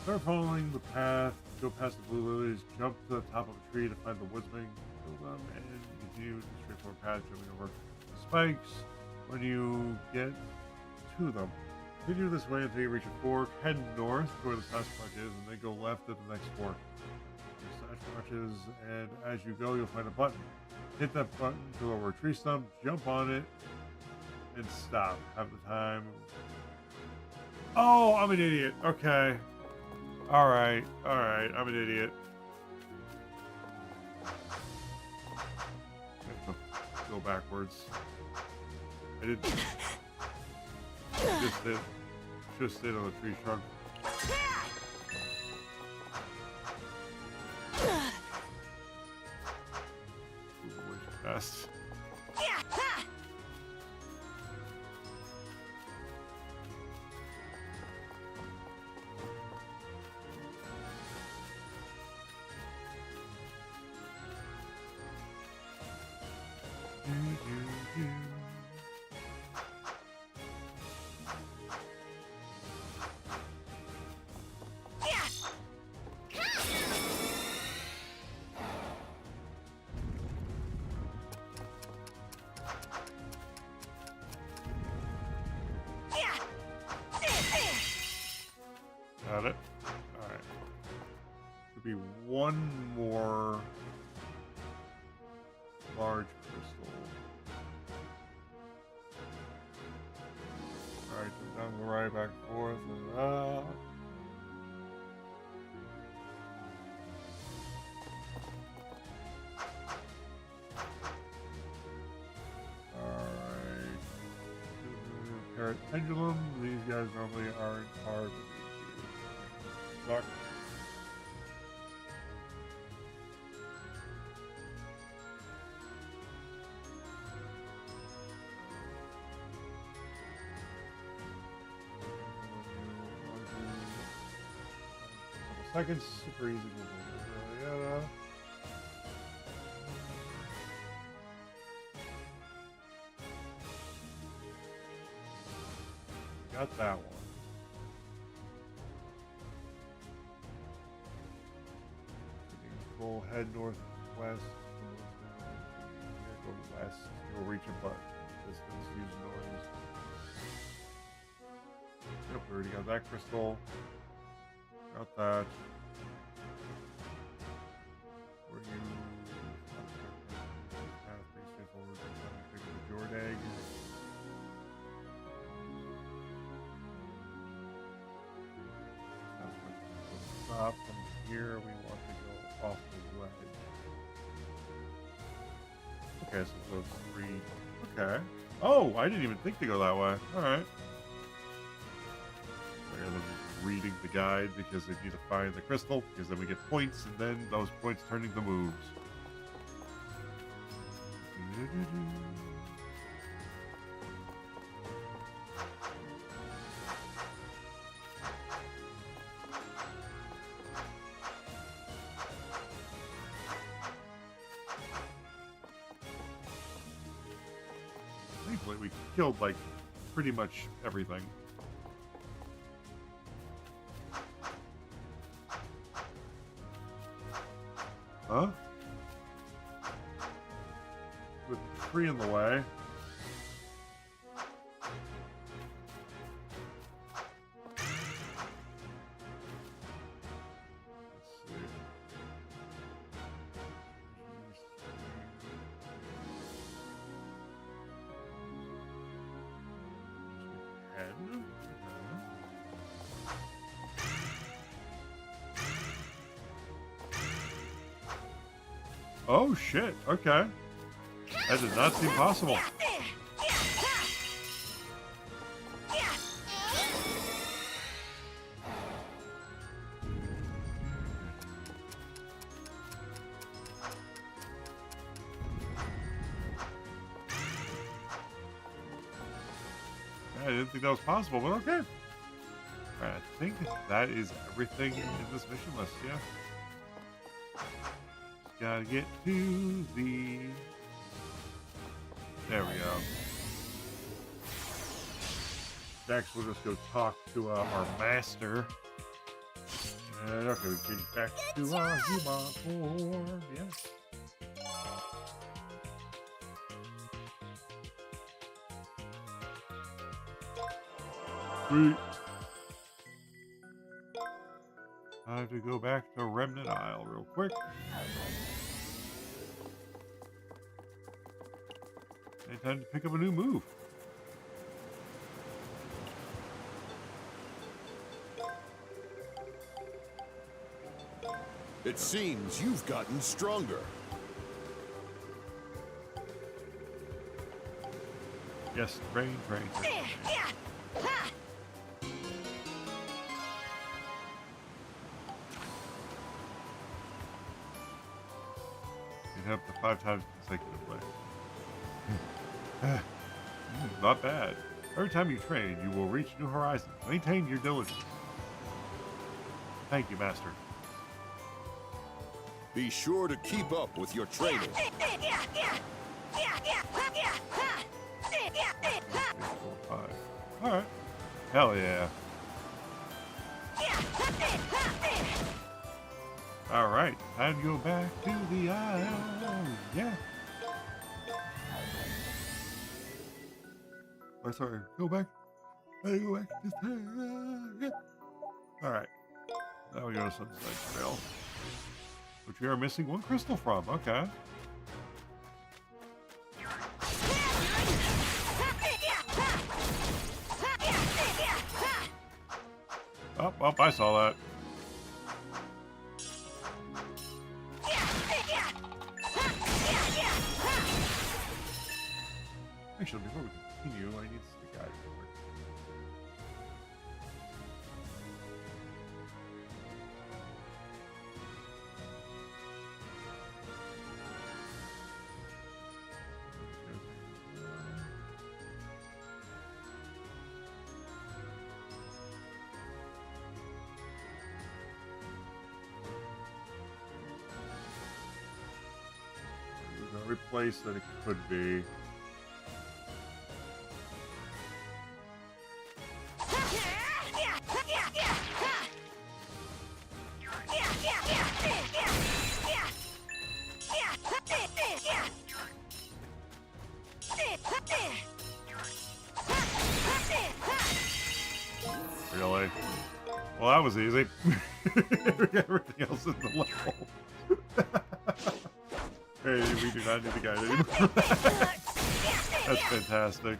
Start following the path. Go past the blue lilies. Jump to the top of a tree to find the woodsman. Kill them and continue the straightforward path, jumping over spikes. When you get to them, continue this way until you reach a fork. Head north to where the Sasquatch is, and then go left at the next fork. The Sasquatch is, and as you go, you'll find a button. Hit that button to lower a tree stump. Jump on it and stop. Have the time. Oh, I'm an idiot. Okay. All right. I'm an idiot. I have to go backwards. I didn't. Just stayed on the tree trunk. Move away too fast. Got it. Alright. Could be one more large crystal. Alright, so down the right, back and forth, and up. Alright. Parrot pendulum. These guys normally aren't hard. Suck. Seconds, super easy. Yeah. Got that one. We'll head northwest. Go west. You'll reach a button. Distance, use noise. Yep, we already got that crystal. Got that. Where you path pretty straightforward. Pick up the Jord egg. That's what up from here. We want to go off the ledge. Okay, so we'll go 3. Okay. Oh, I didn't even think to go that way. All right. And then reading the guide because they need to find the crystal, because then we get points, and then those points turn into moves. Thankfully, we killed like pretty much everything. Huh? With the tree in the way. Let's see. Head. Oh shit, okay. That did not seem possible. I didn't think that was possible, but okay. Alright, I think that is everything in this mission list, yeah. Gotta get to the... There we go. Next, we'll just go talk to our master. And okay, we change back to our human form. Yeah. Sweet. I have to go back to Remnant Isle real quick. And time to pick up a new move. It seems you've gotten stronger. Yes, train. It happened 5 times consecutively. Not bad. Every time you train, you will reach new horizons. Maintain your diligence. Thank you, Master. Be sure to keep up with your training. 3, 4, 5. Alright. Hell yeah. Alright, time to go back to the isle. Yeah. Oh, sorry. Go back. I go back this time. Yeah. Alright. Now we go to Sunset Trail, which we are missing 1 crystal from. Okay. Oh, well, I saw that. Actually, before we continue, I need to see the guide real quick. There's every place that it could be. Really? Well, that was easy. Everything else in the level. Hey, we do not need the guide anymore. That's fantastic.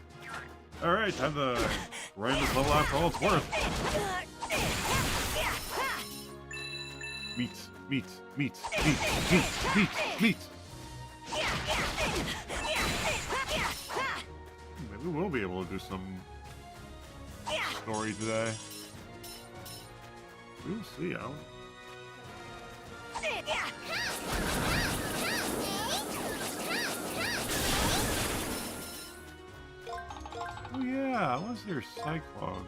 Alright, time to grind this level out for all it's worth. meat, meat, meat, meat, meat, meat, meat. Maybe we'll be able to do some story today. We'll see. I don't... Oh yeah, I want to see your Cyclone.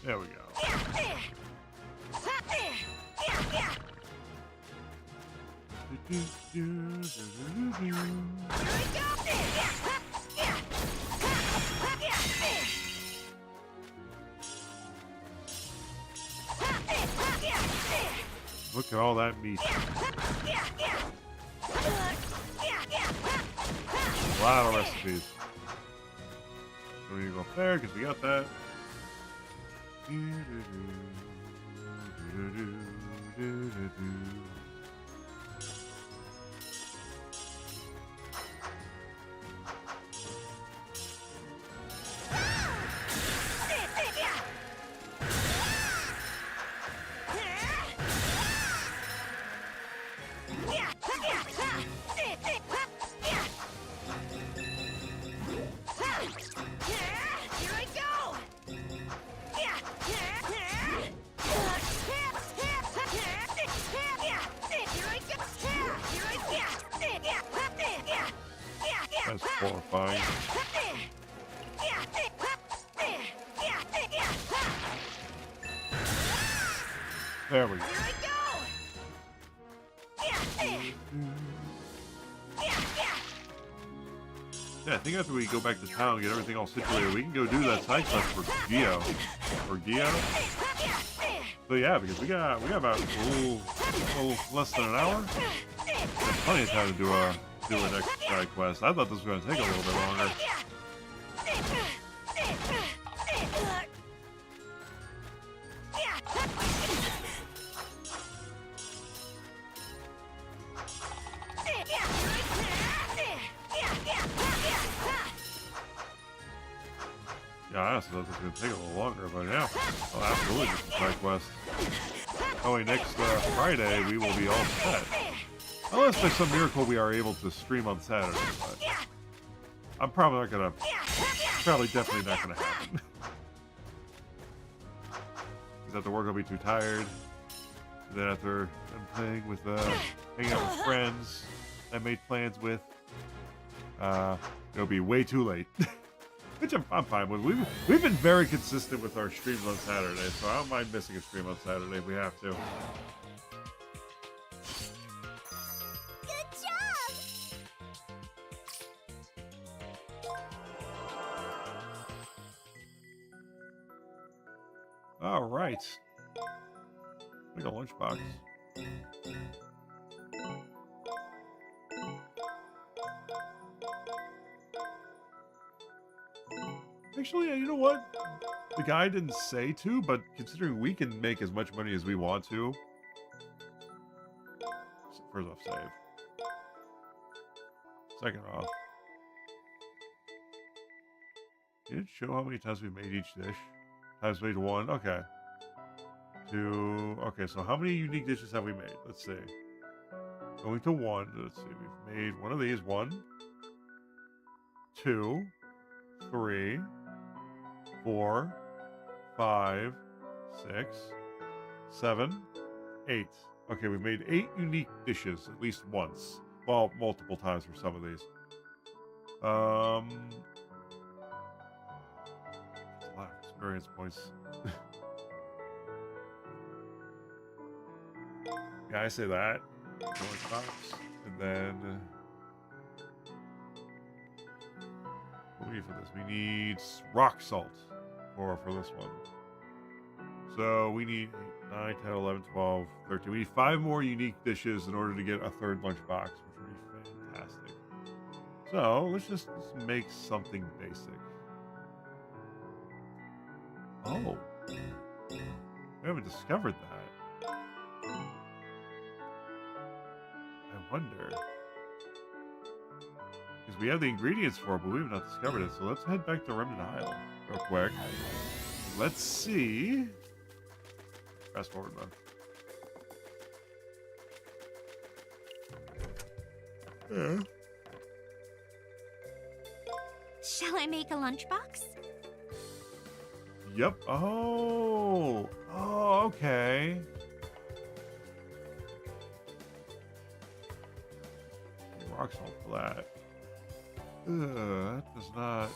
There we go. Look at all that meat. A lot of recipes. So we need to go up there because we got that. That's horrifying. There we go. Yeah, I think after we go back to town and get everything all situated, we can go do that side quest for Geo. Or Geo. So yeah, because we got about a little less than an hour. Got plenty of time to do the next side quest. I thought this was going to take a little bit longer. Yeah, I honestly thought this was going to take a little longer, but yeah, I'll absolutely do some side quest. Oh, wait, next Friday we will be all set. Unless by some miracle we are able to stream on Saturday, but I'm probably not gonna, definitely not gonna happen. Because after work I'll be too tired. And then after I'm playing with, hanging out with friends I made plans with, it'll be way too late. Which I'm fine with. We've been very consistent with our streams on Saturday, so I don't mind missing a stream on Saturday if we have to. All right. Like a lunchbox. Actually, you know what? The guy didn't say to, but considering we can make as much money as we want to. First off, save. Second off. Did it show how many times we made each dish? Times made 1. Okay. 2. Okay, so how many unique dishes have we made? Let's see. Going to 1. Let's see. We've made one of these. 1, 2, 3, 4, 5, 6, 7, 8. Okay, we made 8 unique dishes at least once. Well, multiple times for some of these. That's a lot of experience points. Yeah, I say that. And then what do we need for this? We need rock salt for this one. So we need 9, 10, 11, 12, 13. We need 5 more unique dishes in order to get a third lunchbox, which would be fantastic. So let's make something basic. Oh, we haven't discovered that. I wonder. Because we have the ingredients for it, but we have not discovered it. So let's head back to Remnant Isle real quick. Let's see. Fast forward, man. Yeah. Shall I make a lunchbox? Yep. Oh. Oh, okay. Rock salt for that. That does not.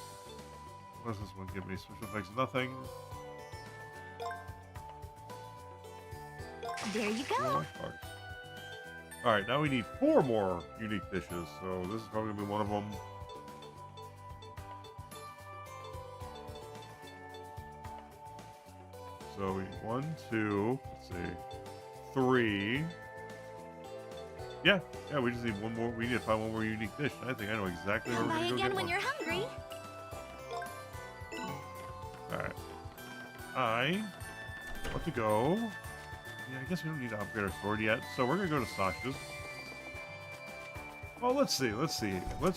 What does this one give me? Special effects, nothing. There you go. Alright, now we need 4 more unique dishes, so this is probably going to be one of them. So we need 1, 2, let's see, 3. Yeah, we just need 1 more. We need to find 1 more unique dish. I think I know exactly where Come we're by going to go again get when one. you're hungry. Alright. I want to go. Yeah, I guess we don't need to upgrade our sword yet, so we're going to go to Sasha's. Well, let's see. Let's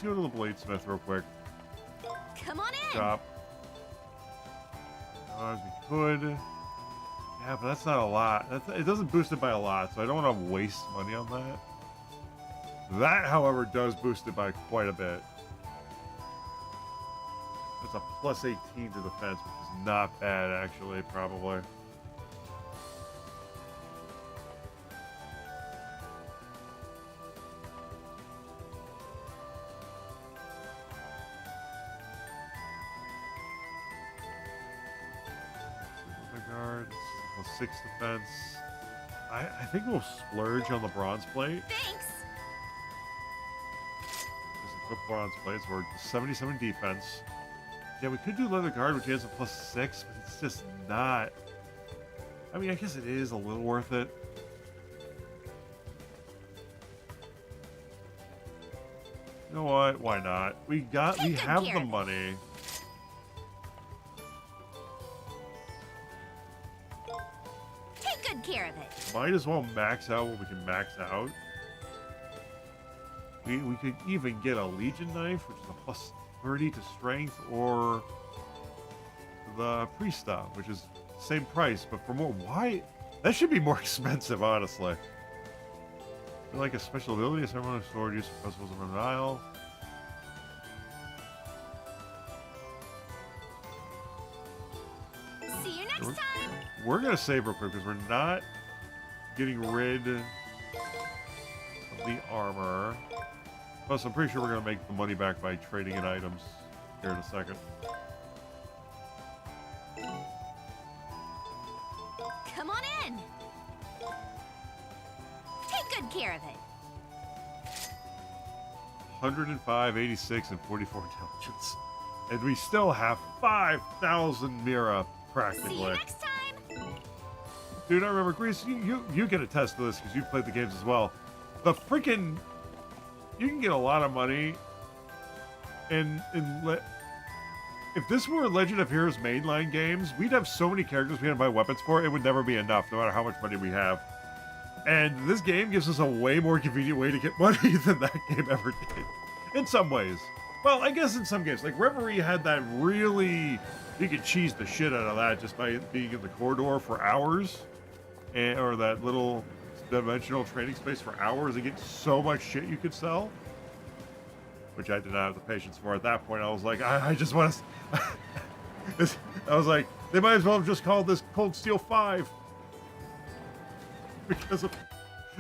go to the Bladesmith real quick. Come on in. Shop. As we could. Yeah, but that's not a lot. It doesn't boost it by a lot, so I don't want to waste money on that. That, however, does boost it by quite a bit. It's a plus 18 to defense, which is not bad, actually, probably. Guard, plus 6 defense. I think we'll splurge on the bronze plate. Thanks. Just equip bronze plates. We're 77 defense. Yeah, we could do leather guard, which has a plus 6, but it's just not. I mean, I guess it is a little worth it. You know what? Why not? We have the money. Take good care of it. Might as well max out what we can max out. We could even get a Legion knife, which is a plus 30 to strength, or the Priesta, which is the same price, but for more. Why? That should be more expensive, honestly. Like a special ability, ceremonial sword use for festivals of an isle. See you next time. We're gonna save real quick because we're not getting rid of the armor. Plus, I'm pretty sure we're gonna make the money back by trading in items here in a second. Come on in. Take good care of it. 105, 86, and 44 intelligence. And we still have 5,000 Mira, practically. See you next time. Dude, I remember, Grease, you can attest to this because you've played the games as well. The freaking... You can get a lot of money if this were Legend of Heroes mainline games, we'd have so many characters we had to buy weapons for, it would never be enough, no matter how much money we have. And this game gives us a way more convenient way to get money than that game ever did. In some ways. Well, I guess in some games. Like, Reverie had that really... You could cheese the shit out of that just by being in the corridor for hours. Or that little dimensional training space for hours and get so much shit you could sell. Which I did not have the patience for at that point. I was like, I just want to... I was like, they might as well have just called this Cold Steel 5. Because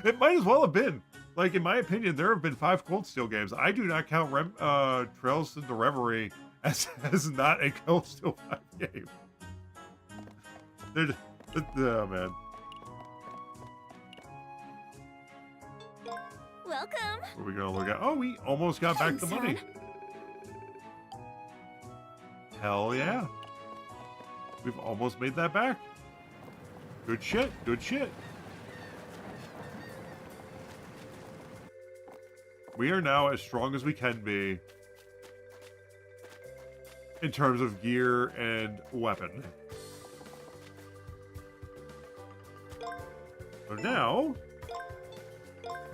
it might as well have been. Like, in my opinion, there have been 5 Cold Steel games. I do not count Trails into Reverie as not a Cold Steel 5 game. Oh, man. Welcome. What are we going to look at? Oh, we almost got back the money. Son. Hell yeah. We've almost made that back. Good shit. Good shit. We are now as strong as we can be in terms of gear and weapon. So now,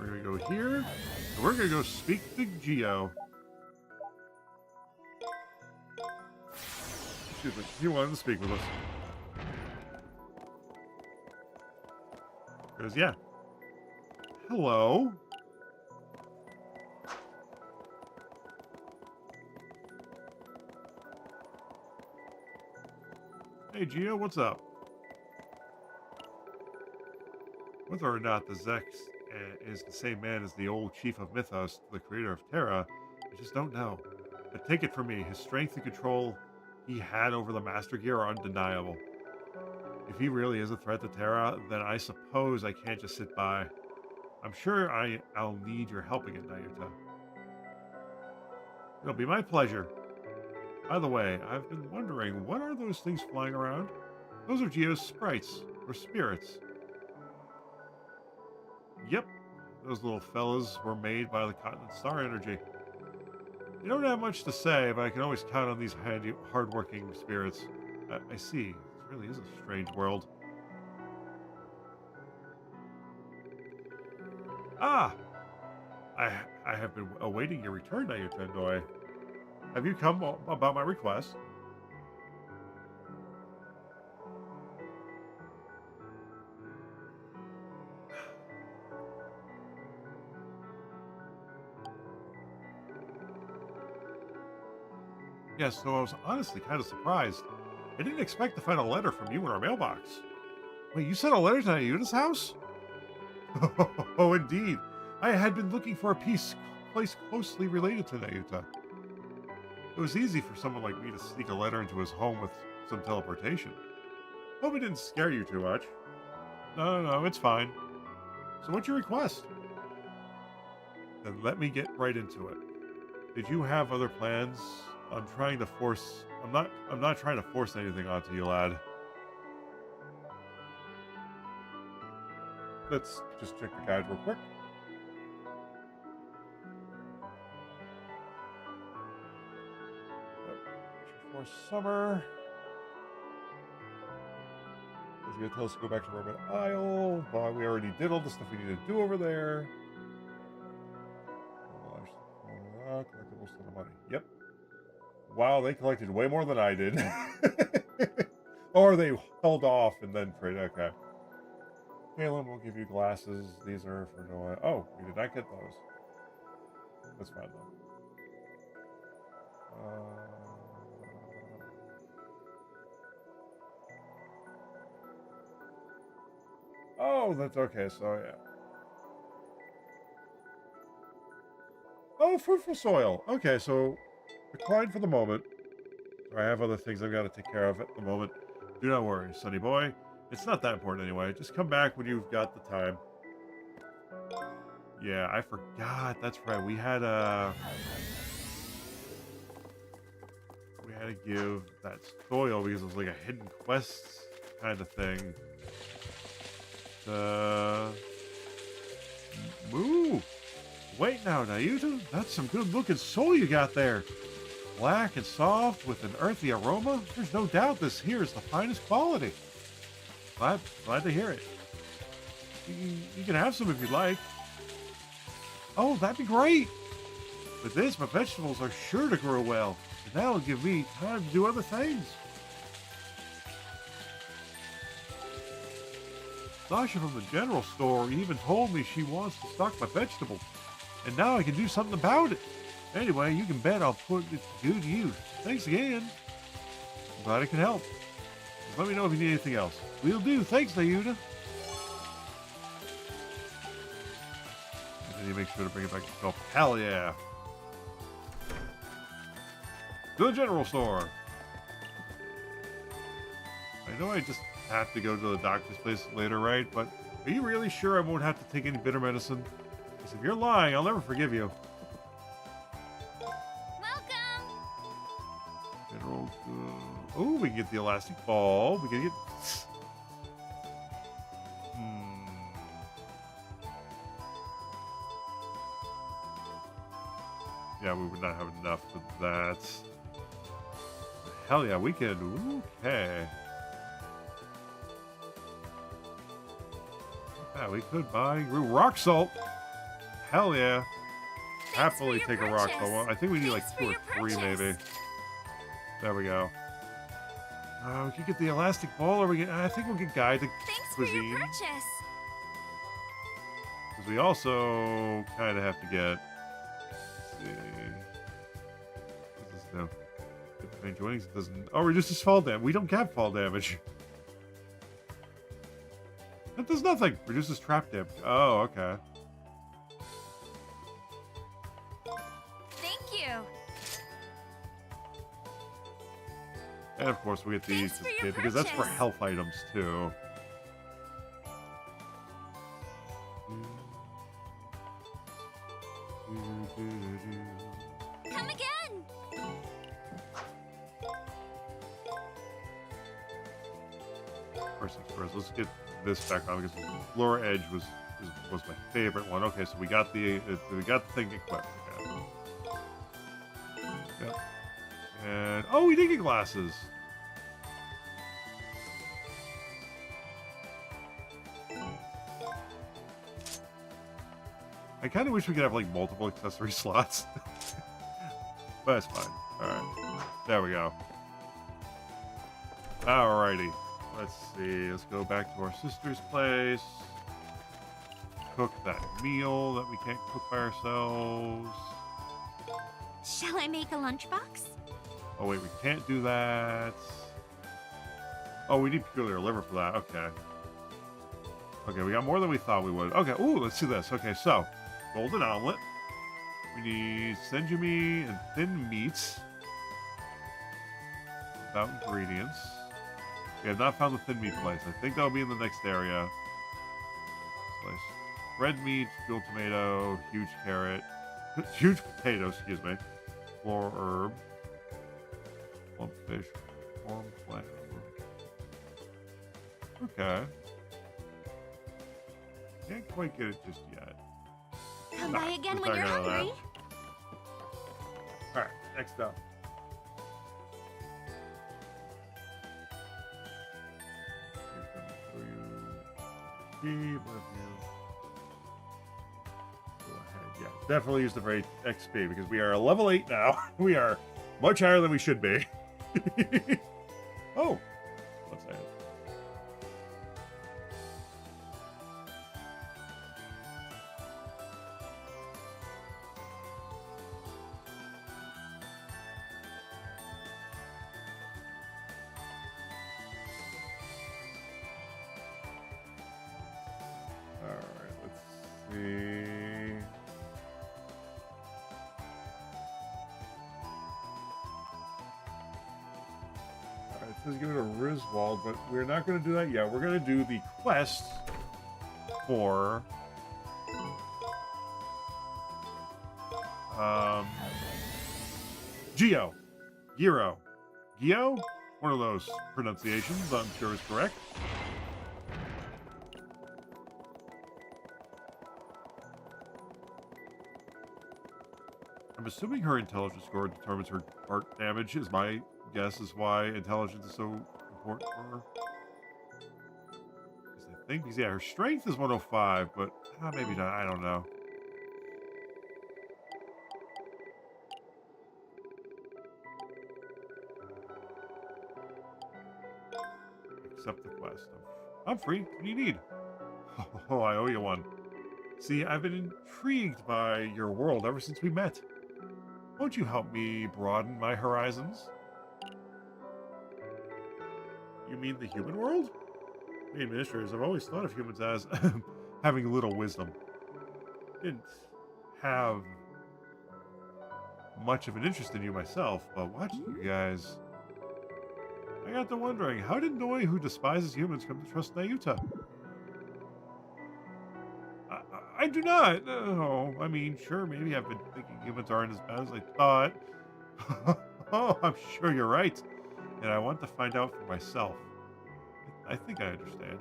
we're going to go here, and we're going to go speak to Geo. Excuse me, he wanted to speak with us. Because, yeah. Hello. Hey, Geo, what's up? Whether or not the Zex is the same man as the old chief of Mythos, the creator of Terra, I just don't know. But take it from me, his strength and control he had over the Master Gear are undeniable. If he really is a threat to Terra, then I suppose I can't just sit by. I'm sure I'll need your help again, Nayuta. It'll be my pleasure. By the way, I've been wondering, what are those things flying around? Those are Geo's sprites, or spirits. Yep, those little fellas were made by the Continent Star Energy. They don't have much to say, but I can always count on these hard-working spirits. I see. This really is a strange world. Ah! I have been awaiting your return, Nayuta Ndoye. Have you come about my request? Yes, so I was honestly kind of surprised. I didn't expect to find a letter from you in our mailbox. Wait, you sent a letter to Nayuta's house? Oh, indeed. I had been looking for a place closely related to Nayuta. It was easy for someone like me to sneak a letter into his home with some teleportation. Hope it didn't scare you too much. No, it's fine. So what's your request? Then let me get right into it. Did you have other plans? I'm not trying to force anything onto you, lad. Let's just check the guide real quick. For summer. Is going to tell us to go back to Robot Isle. Well, we already did all the stuff we needed to do over there. Collected most of the money. Yep. Wow, they collected way more than I did. Or they held off and then traded. Okay. Galen will give you glasses. These are for Noah. Oh, we did not get those. That's fine though. Oh, that's okay. So yeah. Oh, fruitful soil. Okay, so decline for the moment. I have other things I've got to take care of at the moment. Do not worry, Sonny boy. It's not that important anyway. Just come back when you've got the time. Yeah, I forgot. That's right. We had to give that soil because it was like a hidden quest kind of thing. Move. Wait now, Nayuta. That's some good looking soil you got there. Black and soft with an earthy aroma. There's no doubt this here is the finest quality. Glad to hear it. You can have some if you'd like. Oh, that'd be great. With this, my vegetables are sure to grow well, and that'll give me time to do other things. Sasha from the general store even told me she wants to stock my vegetables, and now I can do something about it. Anyway, you can bet I'll put it to good use. Thanks again. I'm glad I can help. Just let me know if you need anything else. Will do. Thanks, Nayuta. And then you make sure to bring it back to yourself. Hell yeah. To the general store. I know I just have to go to the doctor's place later, right? But are you really sure I won't have to take any bitter medicine? Because if you're lying, I'll never forgive you. Welcome. General, oh, we can get the elastic ball. We can get... Yeah, we would not have enough for that. Hell yeah, we could. Okay. Yeah, we could buy rock salt. Hell yeah. Happily take a rock salt. Well, I think we need like 2 or 3 maybe. There we go. We could get the elastic ball, or we get. I think we'll get guided Thanks for your cuisine. purchase. Because we also kind of have to get. Let's see. What's this now? Range winnings doesn't. Oh, reduces fall damage. We don't have fall damage. That does nothing. Reduces trap damage. Oh, okay. Thank you. And of course, we get these Thanks for your because that's for purchase. health items too. Come again. First things first, let's get this back on because Lower Edge was my favorite one. Okay, so we got the thing equipped. Okay. Yep. And oh, we did get glasses. I kind of wish we could have like multiple accessory slots, but it's fine. All right, there we go. Alrighty. Let's see. Let's go back to our sister's place. Cook that meal that we can't cook by ourselves. Shall I make a lunchbox? Oh, wait. We can't do that. Oh, we need peculiar liver for that. Okay. Okay, we got more than we thought we would. Okay. Ooh, let's do this. Okay, so. Golden omelet. We need senjumi and thin meats. Without ingredients. We have not found the thin meat place. I think that'll be in the next area. Slice red meat, fuel tomato, huge carrot, huge potato, excuse me, floor herb, plump fish, warm clam. Okay. Can't quite get it just yet. Come Nah, by again let's when not you're get into that. hungry. Alright, next up. Keep with you. Go ahead. Yeah, definitely use the very XP because we are level 8 now. We are much higher than we should be. Oh, one second. Alright, let's see. Alright, it says give it a Griswold, but we're not going to do that yet. We're going to do the quest for Geo. Giro. Geo? One of those pronunciations, I'm sure is correct. I'm assuming her intelligence score determines her heart damage, is my guess, is why intelligence is so important for her. Because I think, yeah, her strength is 105, but maybe not, I don't know. Accept the quest. I'm free. What do you need? Oh, I owe you one. See, I've been intrigued by your world ever since we met. Won't you help me broaden my horizons? You mean the human world? We administrators have always thought of humans as having little wisdom. Didn't have much of an interest in you myself, but watching you guys, I got to wondering, how did Noi, who despises humans, come to trust Nayuta? I do not. No, I mean, sure, maybe I've been thinking humans aren't as bad as I thought. Oh, I'm sure you're right. And I want to find out for myself. I think I understand.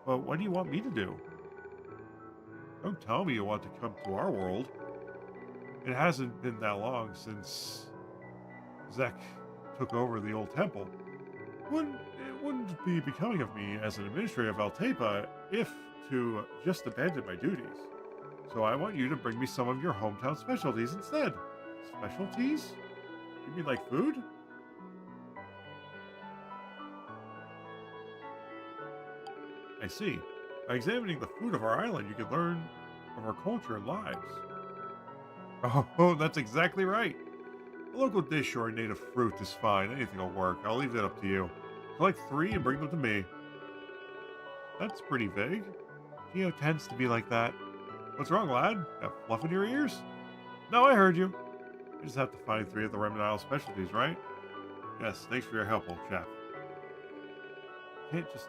But what do you want me to do? Don't tell me you want to come to our world. It hasn't been that long since Zek took over the old temple. It wouldn't be becoming of me as an administrator of Altepa if to just abandon my duties. So I want you to bring me some of your hometown specialties instead. Specialties? You mean like food? I see. By examining the food of our island, you can learn of our culture and lives. Oh, that's exactly right. A local dish or a native fruit is fine. Anything will work. I'll leave that up to you. Collect 3 and bring them to me. That's pretty vague. Geo tends to be like that. What's wrong, lad? Got fluff in your ears? No, I heard you. You just have to find 3 of the Remnant Isle specialties, right? Yes, thanks for your help, old chap. Can't just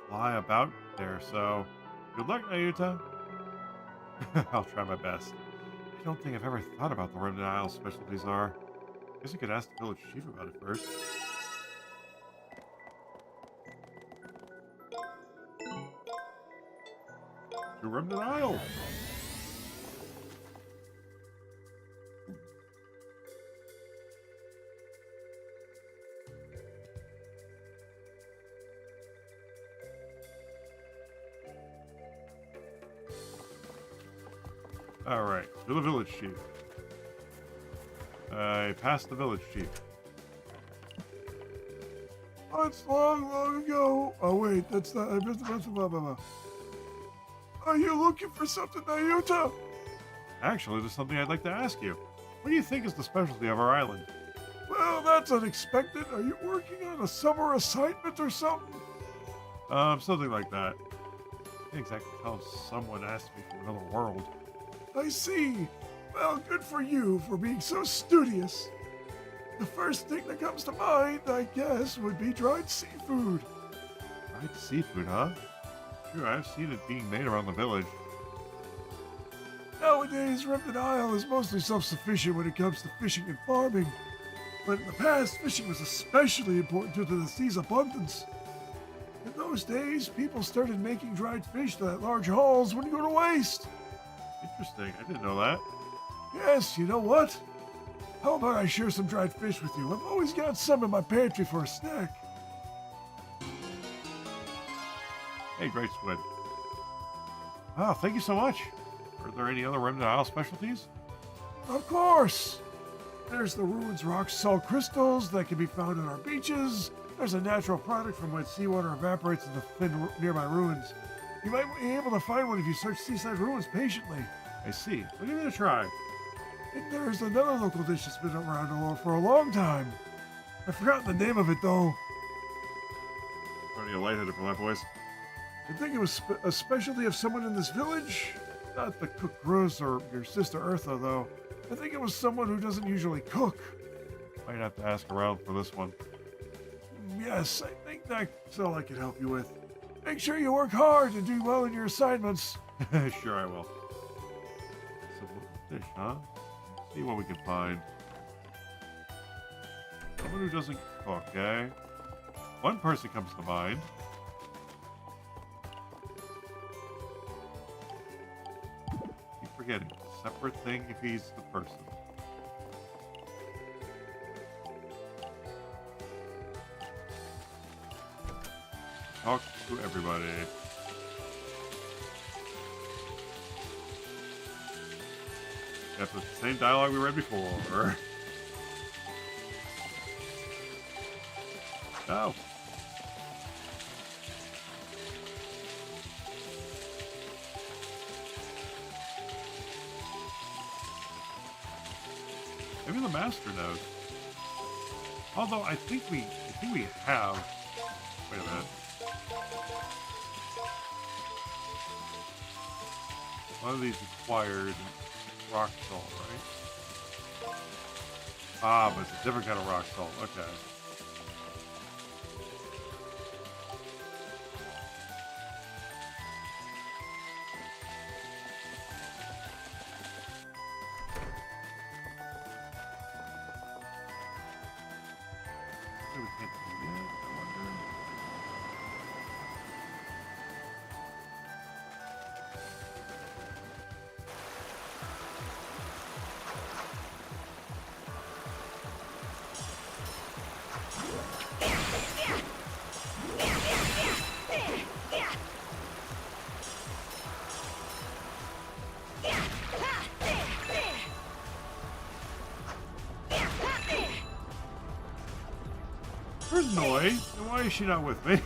fly about there, so good luck, Nayuta. I'll try my best. I don't think I've ever thought about the Remnant Isle specialties are. Guess I could ask the village chief about it first. To Remnant Isle! Alright, to the village chief. I passed the village chief. Once long ago. Oh wait, that's not. I missed the blah, blah, blah. Are you looking for something, Nayuta? Actually, there's something I'd like to ask you. What do you think is the specialty of our island? Well, that's unexpected. Are you working on a summer assignment or something? Something like that. I can't exactly tell if someone asked me from another world. I see. Well, good for you for being so studious. The first thing that comes to mind, I guess, would be dried seafood. Dried seafood, huh? Sure, I've seen it being made around the village. Nowadays, Remnant Isle is mostly self-sufficient when it comes to fishing and farming. But in the past, fishing was especially important due to the sea's abundance. In those days, people started making dried fish that large hauls wouldn't go to waste. Interesting. I didn't know that. Yes, you know what? How about I share some dried fish with you? I've always got some in my pantry for a snack. Hey, great squid. Oh, thank you so much. Are there any other Remnant Isle specialties? Of course! There's the ruins rock salt crystals that can be found on our beaches. There's a natural product from which seawater evaporates in the thin nearby ruins. You might be able to find one if you search seaside ruins patiently. I see. I'll give it a try. And there's another local dish that's been around for a long time. I've forgotten the name of it though. Already lightheaded from that, boys. I think it was a specialty of someone in this village. Not the cook Rose or your sister Eartha though. I think it was someone who doesn't usually cook. Might have to ask around for this one. Yes, I think that's all I can help you with. Make sure you work hard and do well in your assignments. Sure, I will. Some local dish, huh? See what we can find. Someone who doesn't cook, eh? One person comes to mind. Keep forgetting. Separate thing if he's the person. Talk to everybody. Yep, it's the same dialogue we read before. No. Maybe the master knows. Although I think we have. Wait a minute. One of these required rock salt, right? Ah, but it's a different kind of rock salt. Okay. Maybe we can't do that, I wonder. Why is she not with me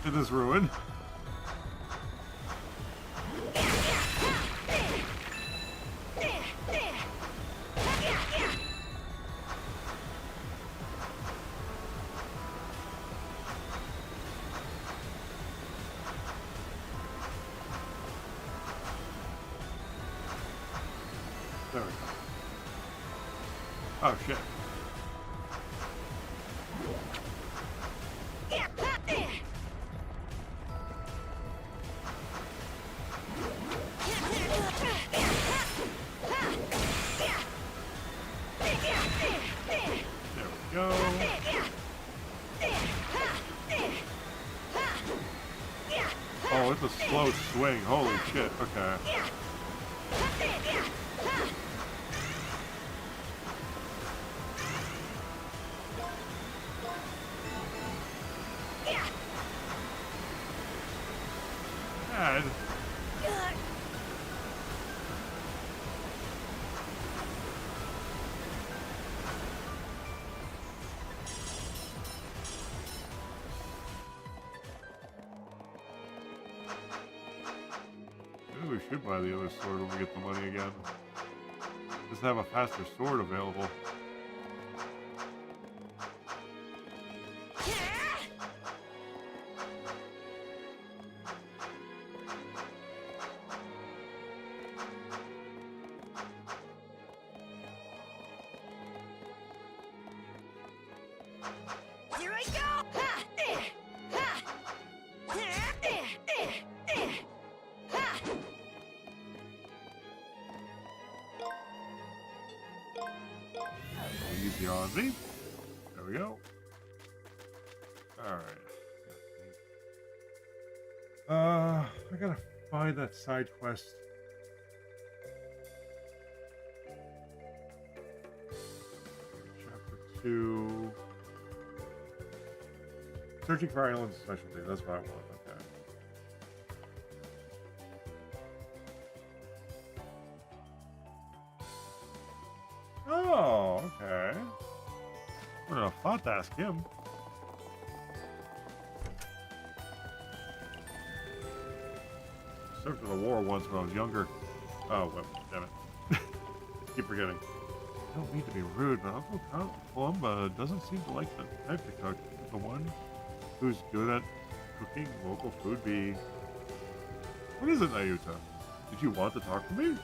in this ruin? There we go. Oh shit. There we go. Oh, it's a slow swing. Holy shit. Okay. God. Maybe we should buy the other sword when we get the money again. Just have a faster sword available. Here I go! Ha! Ha! Ha! Easier on me. There we go. Alright. I gotta find that side quest. Chapter 2. Searching for island specialty. That's what I want. Okay. Oh, okay. I would have thought to ask him. Served in the war once when I was younger. Oh, well, damn it. Keep forgetting. I don't mean to be rude, but Uncle Columba doesn't seem to like the type to cook. The one who's good at cooking local food be... What is it, Nayuta? Did you want to talk to me?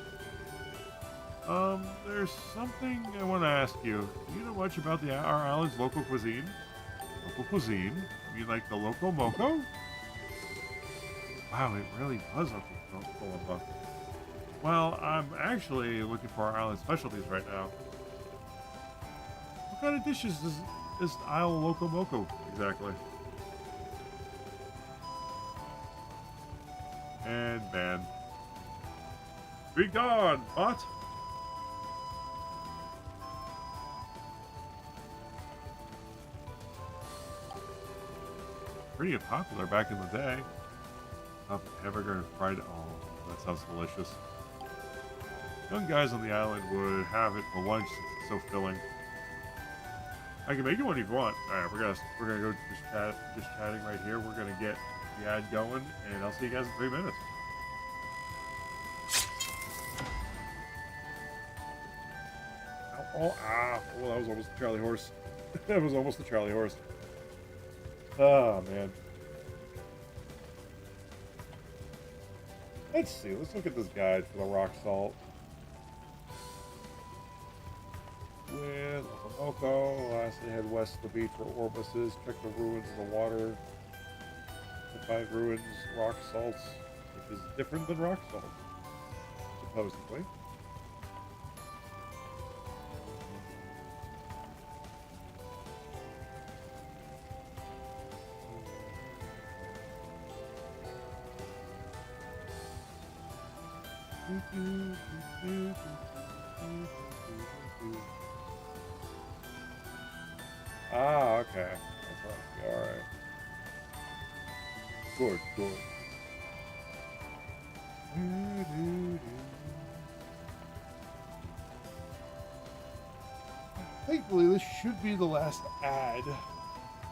There's something I want to ask you. Do you know much about our island's local cuisine? Local cuisine? You like the local moco? Wow, it really was Uncle Columba. Well, I'm actually looking for our island specialties right now. What kind of dishes is Isle Loco Moco exactly? And ban. Be gone, bot! Pretty popular back in the day. Hamburger and fried. Oh, that sounds delicious. Young guys on the island would have it for lunch since it's so filling. I can make you one if you want. All right, we're gonna go just chatting right here. We're gonna get the ad going, and I'll see you guys in 3 minutes. Oh, that was almost the Charlie horse. That was almost the Charlie horse. Oh man. Let's see. Let's look at this guide for the rock salt. With Okomoko, lastly head west of the beach for Orbuses. Check the ruins of the water. To find ruins, rock salts, which is different than rock salt, supposedly. Ah, okay. That's alright. Good, good. Thankfully, this should be the last ad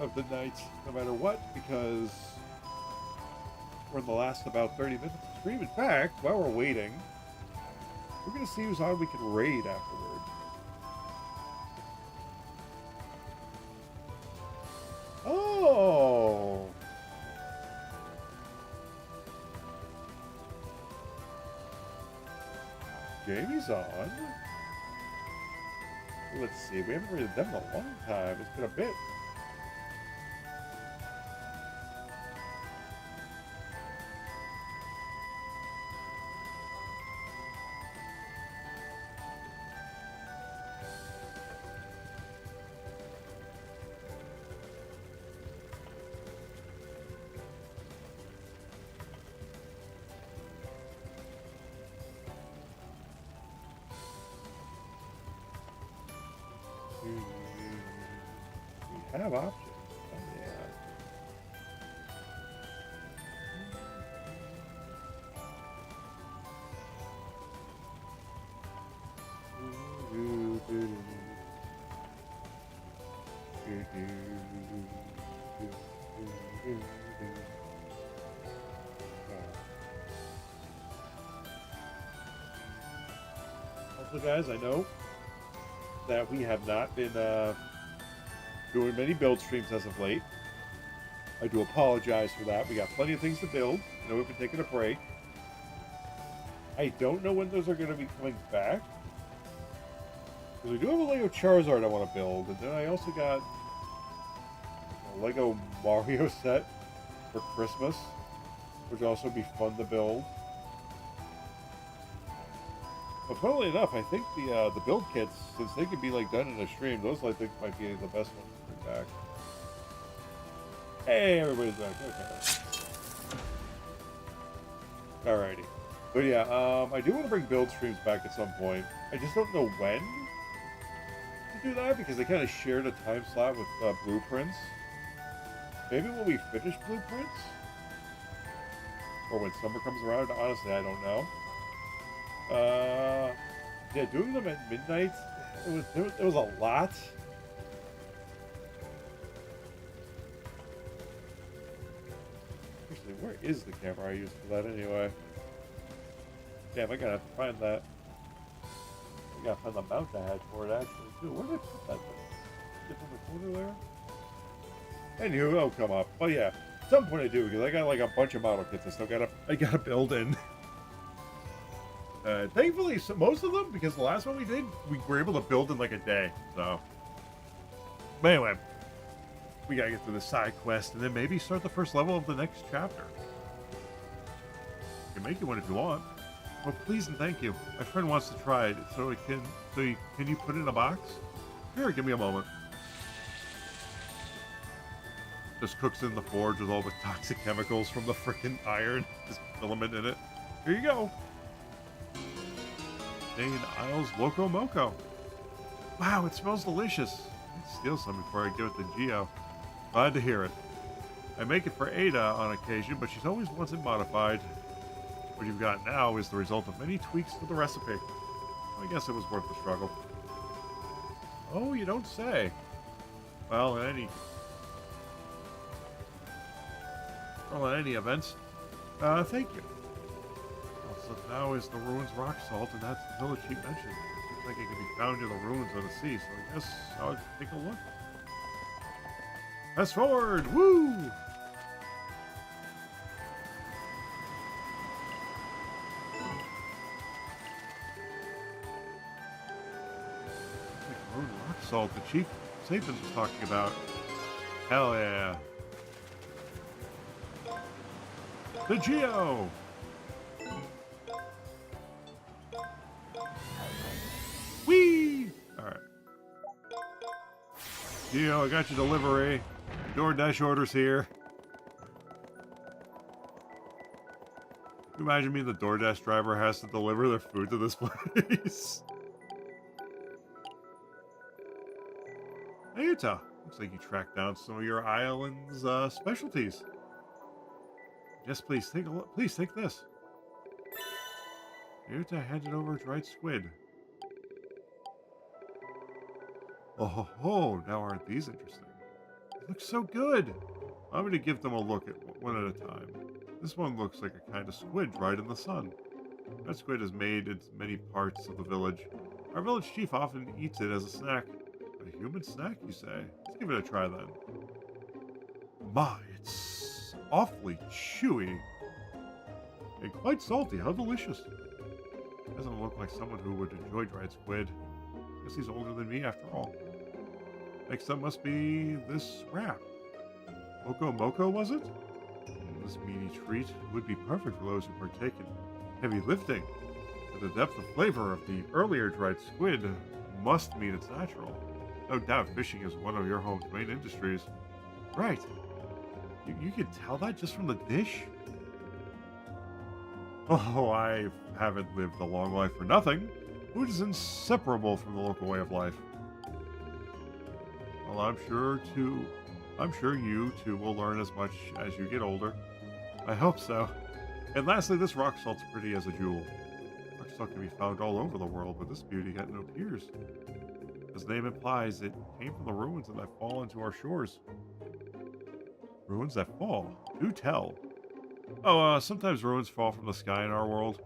of the night, no matter what, because we're in the last about 30 minutes of stream. In fact, while we're waiting, we're going to see who's on we can raid afterward. Oh! Jamie's on. Let's see, we haven't raided them in a long time. It's been a bit. We have options. Oh, yeah. Also, guys, I know that we have not been doing many build streams as of late. I do apologize for that. We got plenty of things to build. I know we've been taking a break. I don't know when those are going to be coming back. Because we do have a Lego Charizard I want to build. And then I also got a Lego Mario set for Christmas, which will also be fun to build. But funnily enough, I think the build kits, since they can be like done in a stream, those I think might be the best ones to bring back. Hey, everybody's back. Okay. Alrighty. But yeah, I do want to bring build streams back at some point. I just don't know when to do that because they kind of shared a time slot with Blueprints. Maybe when we finish Blueprints? Or when summer comes around? Honestly, I don't know. Yeah, doing them at midnight, it was a lot. Actually, where is the camera I used for that anyway? Damn, I gotta have to find that. I gotta find the mount I had for it actually too. Where did I put that thing? Is it in the corner there? Anywho, it'll come up. But yeah, at some point I do because I got like a bunch of model kits I gotta build in. Thankfully, most of them, because the last one we did, we were able to build in like a day. So, but anyway, we gotta get through the side quest and then maybe start the first level of the next chapter. You can make it one if you want. Well, please and thank you. My friend wants to try it, so can you put it in a box? Here, give me a moment. Just cooks in the forge with all the toxic chemicals from the freaking iron, this filament in it. Here you go. Dane Isles Loco Moco. Wow, it smells delicious. I'd steal some before I give it to Geo. Glad to hear it. I make it for Ada on occasion, but she's always wants it modified. What you've got now is the result of many tweaks to the recipe. I guess it was worth the struggle. Oh, you don't say. Well, in any event, thank you. Also, now is the ruins rock salt, and that's the village she mentioned. Looks like it can be found near the ruins of the sea, so I guess I'll take a look. Fast forward! Woo! Ruin rock salt, the Chief Sapiens was talking about. Hell yeah. The Geo! Whee! Alright. Geo, I got your delivery. DoorDash orders here. Can you imagine me the DoorDash driver has to deliver their food to this place? Hey, Utah. Looks like you tracked down some of your island's specialties. Yes, please take a look. Please take this. Yuta handed over dried squid. Oh ho ho! Now aren't these interesting? It looks so good. I'm going to give them a look at one at a time. This one looks like a kind of squid dried in the sun. That squid is made into many parts of the village. Our village chief often eats it as a snack. A human snack, you say? Let's give it a try then. My, it's awfully chewy. And quite salty. How delicious. Doesn't look like someone who would enjoy dried squid. Guess he's older than me after all. Next up must be this wrap. Moco Moco, was it? This meaty treat would be perfect for those who partake in heavy lifting. But the depth of flavor of the earlier dried squid must mean it's natural. No doubt fishing is one of your home's main industries. Right. You can tell that just from the dish? Oh, I haven't lived a long life for nothing. Food is inseparable from the local way of life. Well, I'm sure you two will learn as much as you get older. I hope so. And lastly, this rock salt's pretty as a jewel. Rock salt can be found all over the world, but this beauty got no peers. As the name implies, it came from the ruins that fall into our shores. Ruins that fall? Do tell. Oh, sometimes ruins fall from the sky in our world.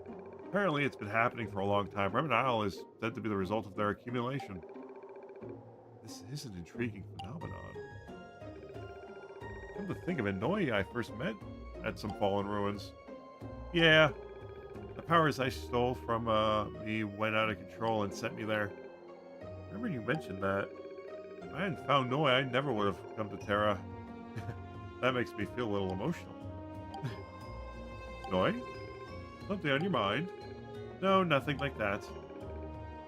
Apparently, it's been happening for a long time. Remnant Isle is said to be the result of their accumulation. This is an intriguing phenomenon. Come to think of it, Noi I first met at some fallen ruins. Yeah, the powers I stole from me went out of control and sent me there. Remember you mentioned that. If I hadn't found Noi, I never would have come to Terra. That makes me feel a little emotional. Noi? Something on your mind? No, nothing like that.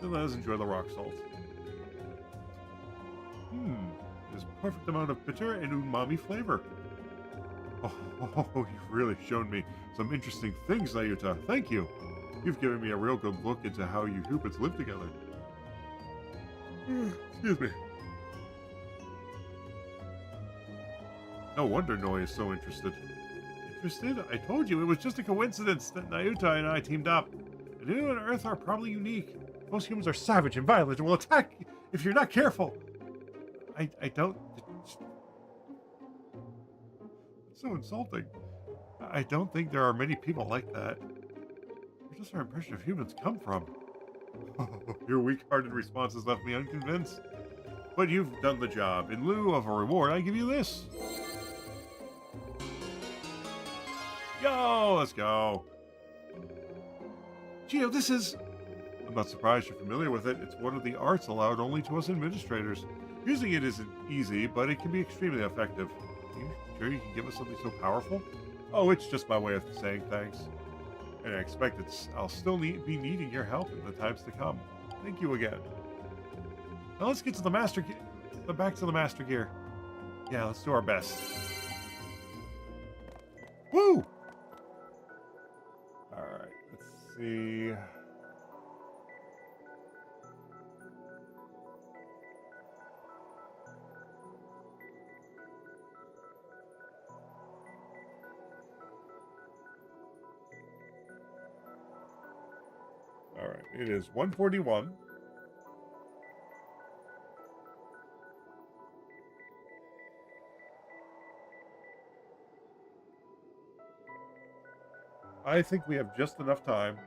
Then let us enjoy the rock salt. There's a perfect amount of bitter and umami flavor. Oh, you've really shown me some interesting things, Nayuta. Thank you. You've given me a real good look into how you Hoopits live together. Excuse me. No wonder Noi is so interested. Interested? I told you, it was just a coincidence that Nayuta and I teamed up. And you and Earth are probably unique. Most humans are savage and violent and will attack if you're not careful. I don't... It's so insulting. I don't think there are many people like that. Where does our impression of humans come from? Your weak-hearted response has left me unconvinced. But you've done the job. In lieu of a reward, I give you this. Yo, let's go. Geo, this is... I'm not surprised you're familiar with it. It's one of the arts allowed only to us administrators. Using it isn't easy, but it can be extremely effective. Are you sure you can give us something so powerful? Oh, it's just my way of saying thanks. And I expect I'll still be needing your help in the times to come. Thank you again. Now let's get to the master gear. Back to the master gear. Yeah, let's do our best. Woo! Alright, let's see. Alright, it is 141. I think we have just enough time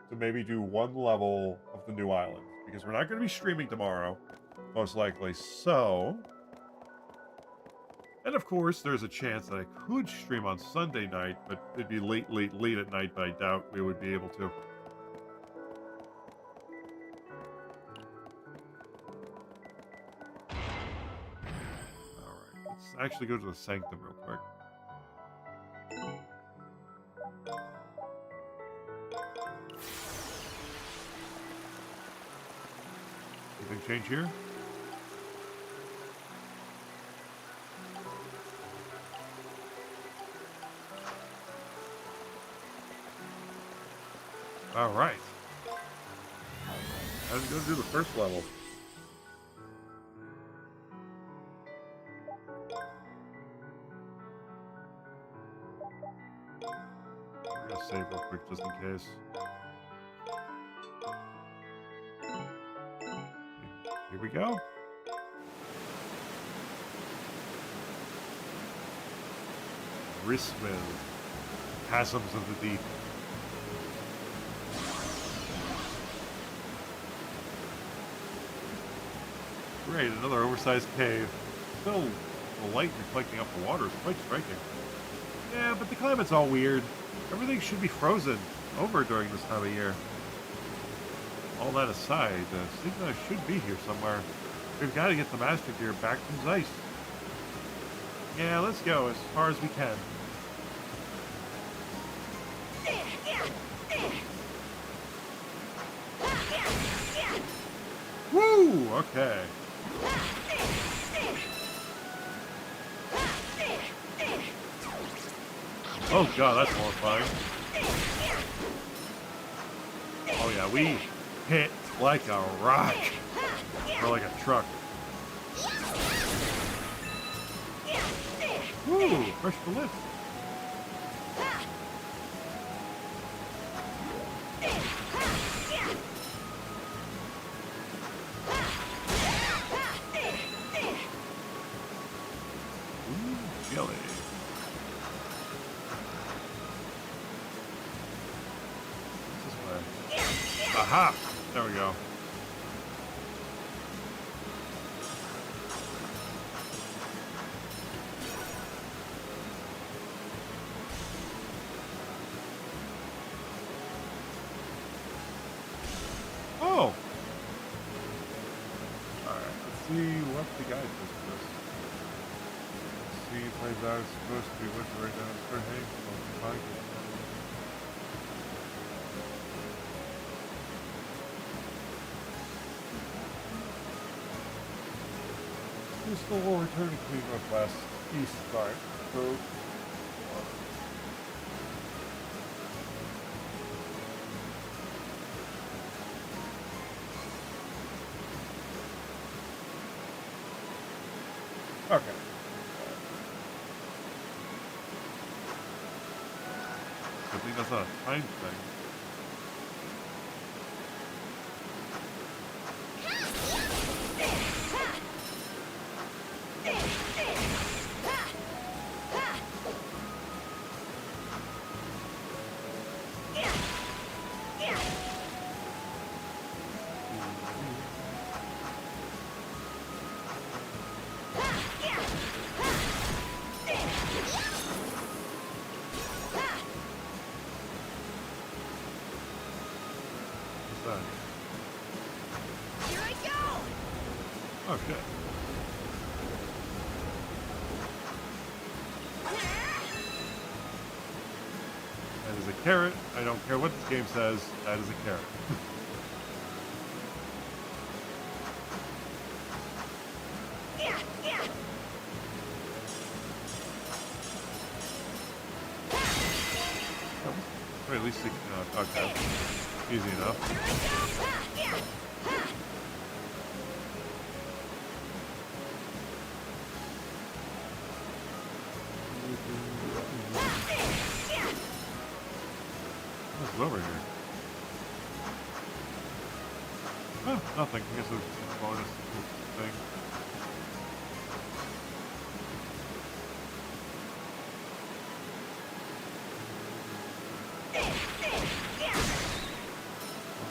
to maybe do one level of the new island, because we're not going to be streaming tomorrow, most likely. So, and of course, there's a chance that I could stream on Sunday night, but it'd be late at night, but I doubt we would be able to. Alright, let's actually go to the Sanctum real quick. Anything change here? All right. How's it going to do the first level? We're going to save real quick just in case. Here we go. Griswill, chasms of the deep. Great, another oversized cave. Still, the light reflecting off the water is quite striking. Yeah, but the climate's all weird. Everything should be frozen over during this time of year. All that aside, Sigma should be here somewhere. We've got to get the Master Gear back from Zeiss. Yeah, let's go as far as we can. Woo! Okay. Oh god, that's horrifying. Oh yeah, we hit like a rock. Or like a truck. Woo! Fresh for lift. Ooh, jelly. This way. Aha! There we go. Oh! Alright, let's see what the guide says for this. See, plays out, it's supposed to be winter right now. Start heading for the bike. Crystal will return to Queen Northwest East side. So okay. I think that's not a time thing. Here I go! Oh shit. That is a carrot. I don't care what this game says. That is a carrot. Or at least, okay. Easy enough. What's over here? Oh, nothing. I guess it was just a bonus thing.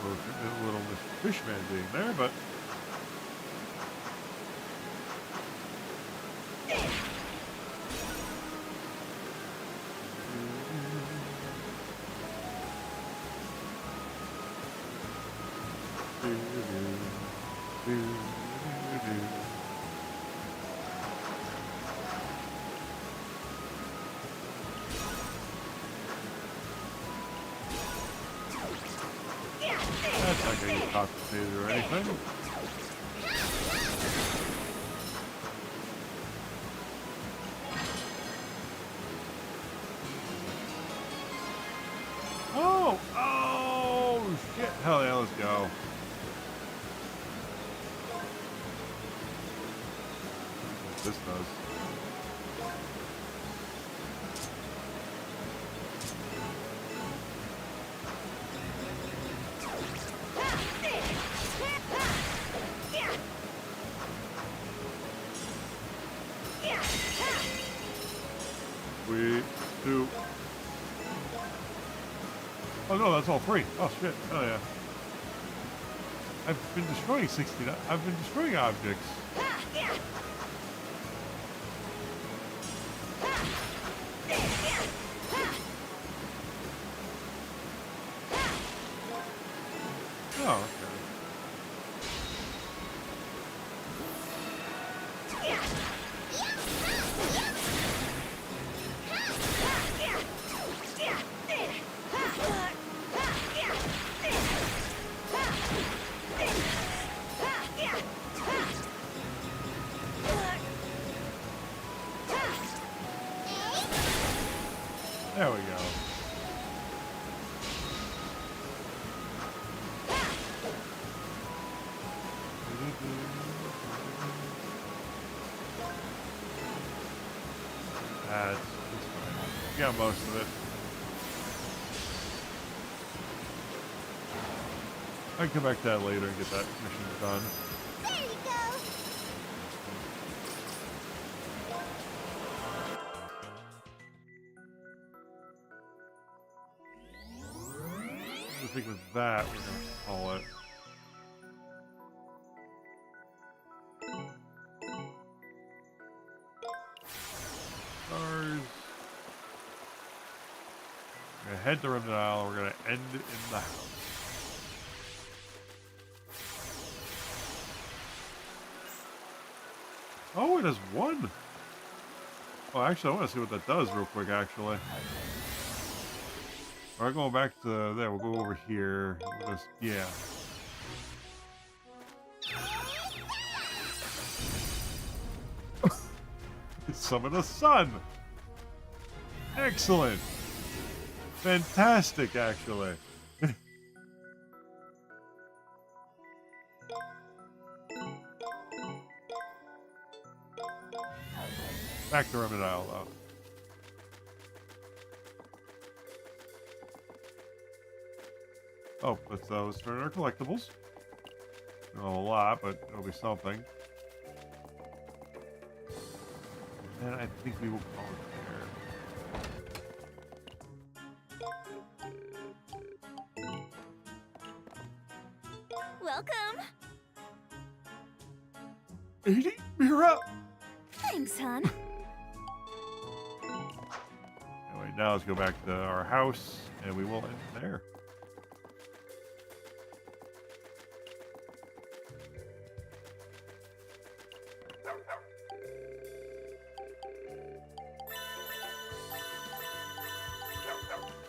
A little Fishman being there, but that's not going to get compensated or anything. Oh! Oh, shit. Hell yeah, let's go. What this does. Sweet. Oh no, that's all free. Oh shit. Oh yeah. I've been destroying 69. I've been destroying objects. Oh, okay. There we go. That's fine. Got most of it. I can come back to that later and get that mission done. There you go. I think with that, we're gonna call it. Stars. We're gonna head to Remnant Isle. We're gonna end in the house. Oh, it has one. Oh, actually, I want to see what that does real quick, actually. All right, going back to there. We'll go over here. We'll just, yeah. Summon a sun. Excellent. Fantastic, actually. Back to Remnant Isle, though. Oh, let's turn our collectibles. Not a lot, but it'll be something. And I think we will call it there. Welcome. 80? Mira! Thanks, hon. Anyway, now let's go back to our house, and we will end there.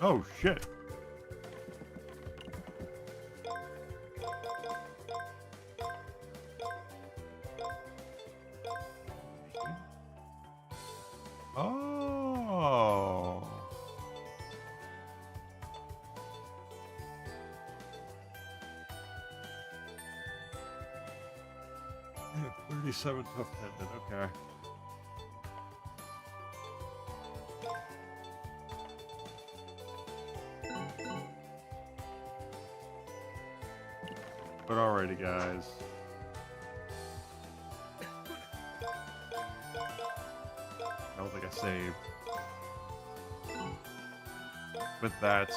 Oh, shit. Oh. Yeah, 37 tough tendon, okay. But alrighty, guys. I don't think I saved. With that,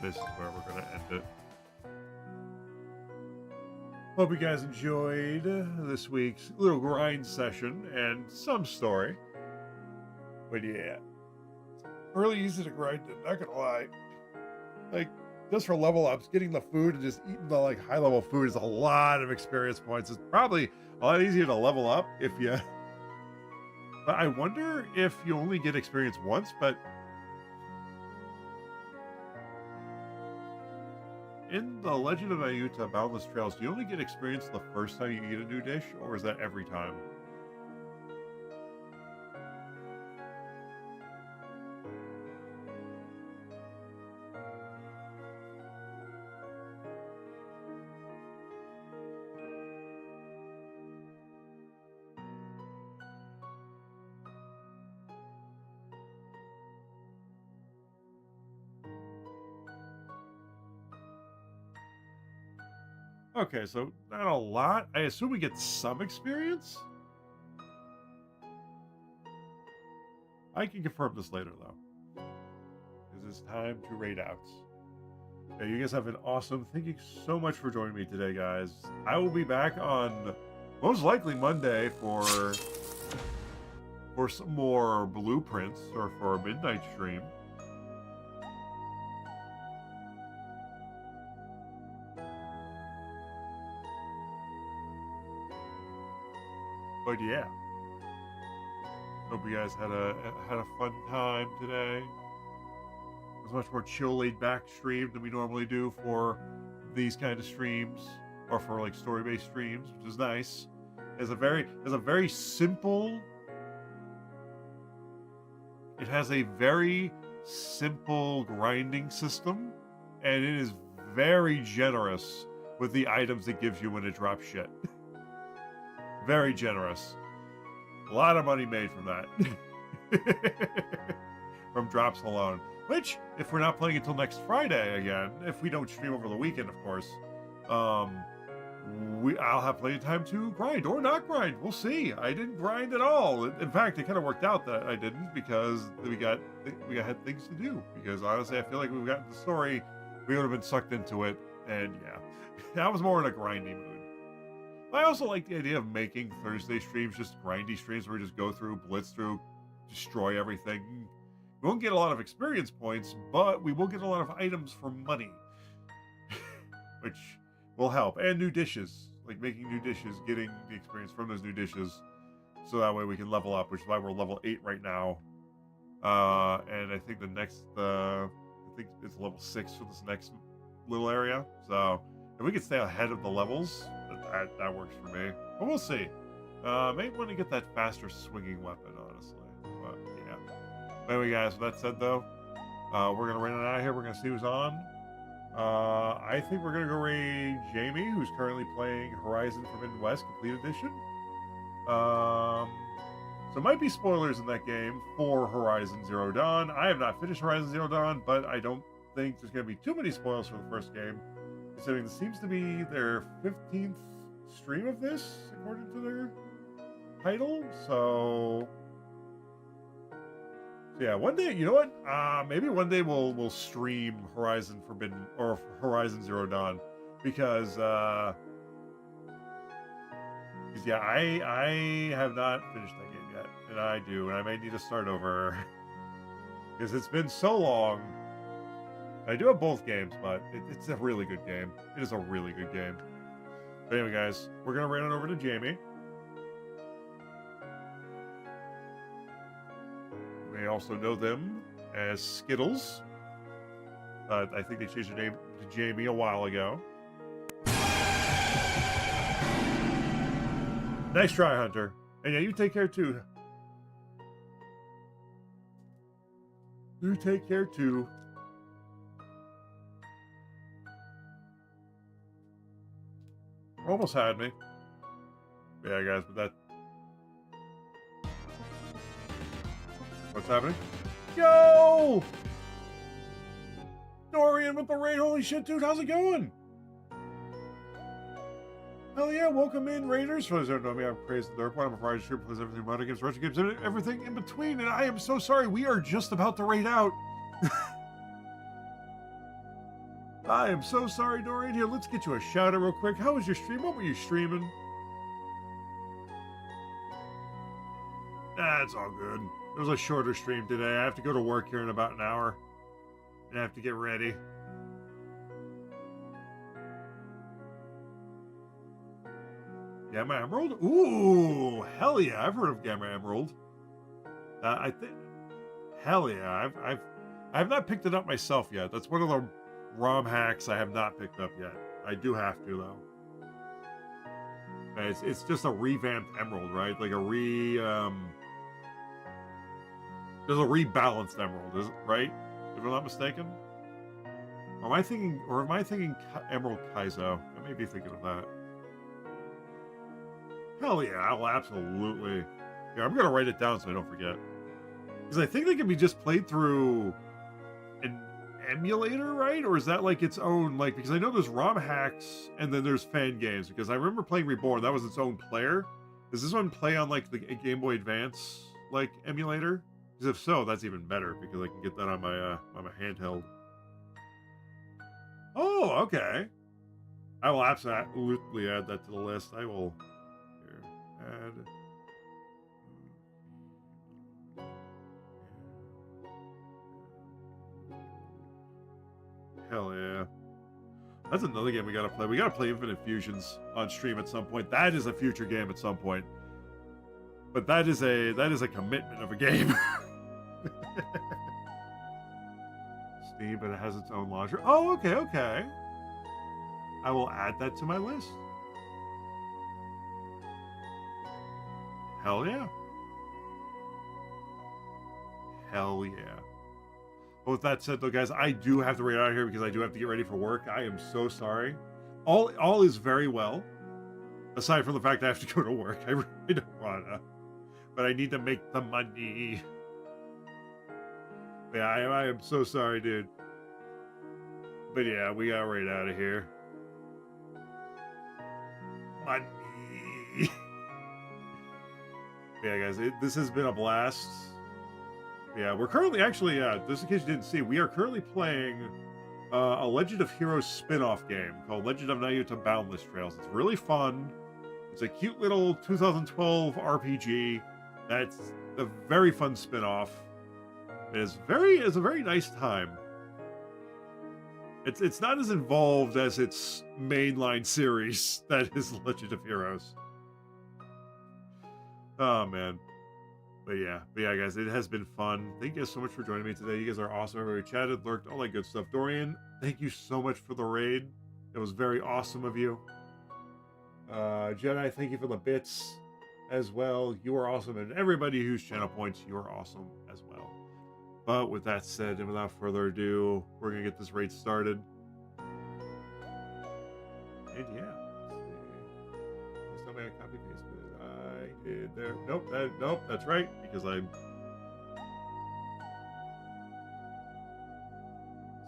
this is where we're going to end it. Hope you guys enjoyed this week's little grind session and some story. But yeah, really easy to grind it, not gonna lie. Like, just for level ups, getting the food and just eating the like high level food is a lot of experience points. It's probably a lot easier to level up if you. But I wonder if you only get experience once, but in the Legend of Ayuta Boundless Trails, do you only get experience the first time you eat a new dish, or is that every time? Okay, so not a lot. I assume we get some experience? I can confirm this later, though. Because it's time to raid out. Yeah, you guys have been awesome. Thank you so much for joining me today, guys. I will be back on most likely Monday for some more blueprints or for a midnight stream. But yeah, hope you guys had a fun time today. It was a much more chill, laid back stream than we normally do for these kind of streams, or for like story based streams, which is nice. It's a very simple. It has a very simple grinding system, and it is very generous with the items it gives you when it drops shit. Very generous. A lot of money made from that. From drops alone. Which, if we're not playing until next Friday again, if we don't stream over the weekend, of course, I'll have plenty of time to grind or not grind. We'll see. I didn't grind at all. In fact, it kind of worked out that I didn't because we had things to do. Because honestly, I feel like we've gotten the story, we would have been sucked into it, and yeah, I was more in a grindy mood. I also like the idea of making Thursday streams just grindy streams where we just go through, blitz through, destroy everything. We won't get a lot of experience points, but we will get a lot of items for money, which will help. And new dishes, like making new dishes, getting the experience from those new dishes, so that way we can level up, which is why we're level 8 right now. And I think the next, I think it's level 6 for this next little area. So if we can stay ahead of the levels, that works for me. But we'll see. May want to get that faster swinging weapon, honestly. But yeah. Anyway, guys, with that said, though, we're gonna run it out of here. We're gonna see who's on. I think we're gonna go raid Jamie, who's currently playing Horizon Forbidden West Complete Edition. So there might be spoilers in that game for Horizon Zero Dawn. I have not finished Horizon Zero Dawn, but I don't think there's gonna be too many spoilers for the first game, considering this seems to be their 15th stream of this, according to their title. So yeah, one day, you know what? Maybe one day we'll stream Horizon Forbidden or Horizon Zero Dawn, because yeah, I have not finished that game yet, and I may need to start over because it's been so long. I do have both games, but it's a really good game. It is a really good game. But anyway, guys, we're gonna run it over to Jamie. You may also know them as Skittles. I think they changed their name to Jamie a while ago. Nice try, Hunter. And yeah, you take care too. You take care too. Almost had me. Yeah, guys, but that... What's happening? Yo! Dorian with the raid. Holy shit, dude. How's it going? Hell yeah, welcome in, Raiders. For those who don't know me, I'm Crazy the Dark One. I'm a variety streamer, plays everything modern games, retro games, and everything in between. And I am so sorry. We are just about to raid out. I am so sorry, Dorian. Here, let's get you a shout out real quick. How was your stream? What were you streaming? It's all good. It was a shorter stream today. I have to go to work here in about an hour. And I have to get ready. Gamma Emerald? Ooh, hell yeah. I've heard of Gamma Emerald. I think... Hell yeah. I've not picked it up myself yet. That's one of the ROM hacks I have not picked up yet. I do have to, though. It's just a revamped Emerald, right? Like a there's a rebalanced Emerald, is it, right? If I'm not mistaken. Or am I thinking Emerald Kaizo? I may be thinking of that. Hell yeah, I'll absolutely. Yeah, I'm gonna write it down so I don't forget. Because I think they can be just played through an emulator, right? Or is that like its own, like, because I know there's ROM hacks and then there's fan games, because I remember playing Reborn, that was its own player. Does this one play on like the Game Boy Advance like emulator? Because if so, that's even better because I can get that on my handheld. Oh, okay. I will absolutely add that to the list. I will here add. Hell yeah. That's another game we gotta play. We gotta play Infinite Fusions on stream at some point. That is a future game at some point. But that is a commitment of a game. Steam, but it has its own launcher. Oh, okay, okay. I will add that to my list. Hell yeah. Hell yeah. But with that said, though, guys, I do have to get out of here because I do have to get ready for work. I am so sorry. All is very well, aside from the fact I have to go to work. I really don't wanna, but I need to make the money. Yeah, I am so sorry, dude. But yeah, we got right out of here. Money. Yeah, guys, this has been a blast. Yeah, we're currently actually, just in case you didn't see, we are currently playing a Legend of Heroes spin-off game called Legend of Naruto Boundless Trails. It's really fun. It's a cute little 2012 RPG. That's a very fun spin-off. It's a very nice time. It's not as involved as its mainline series that is Legend of Heroes. Oh man. But yeah, guys, it has been fun. Thank you guys so much for joining me today. You guys are awesome. Everybody chatted, lurked, all that good stuff. Dorian, thank you so much for the raid. It was very awesome of you. Jedi, thank you for the bits as well. You are awesome. And everybody who's channel points, you are awesome as well. But with that said, and without further ado, we're going to get this raid started. And yeah, let's see. Please tell me I copy paste it. I did there. Nope, that's right, because I'm...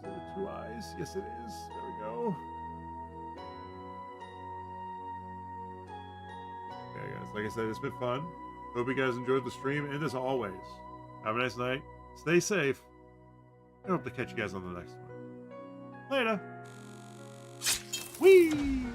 Is it the 2 eyes? Yes, it is. There we go. Okay, guys, like I said, it's been fun. Hope you guys enjoyed the stream, and as always, have a nice night. Stay safe. I hope to catch you guys on the next one. Later. Whee!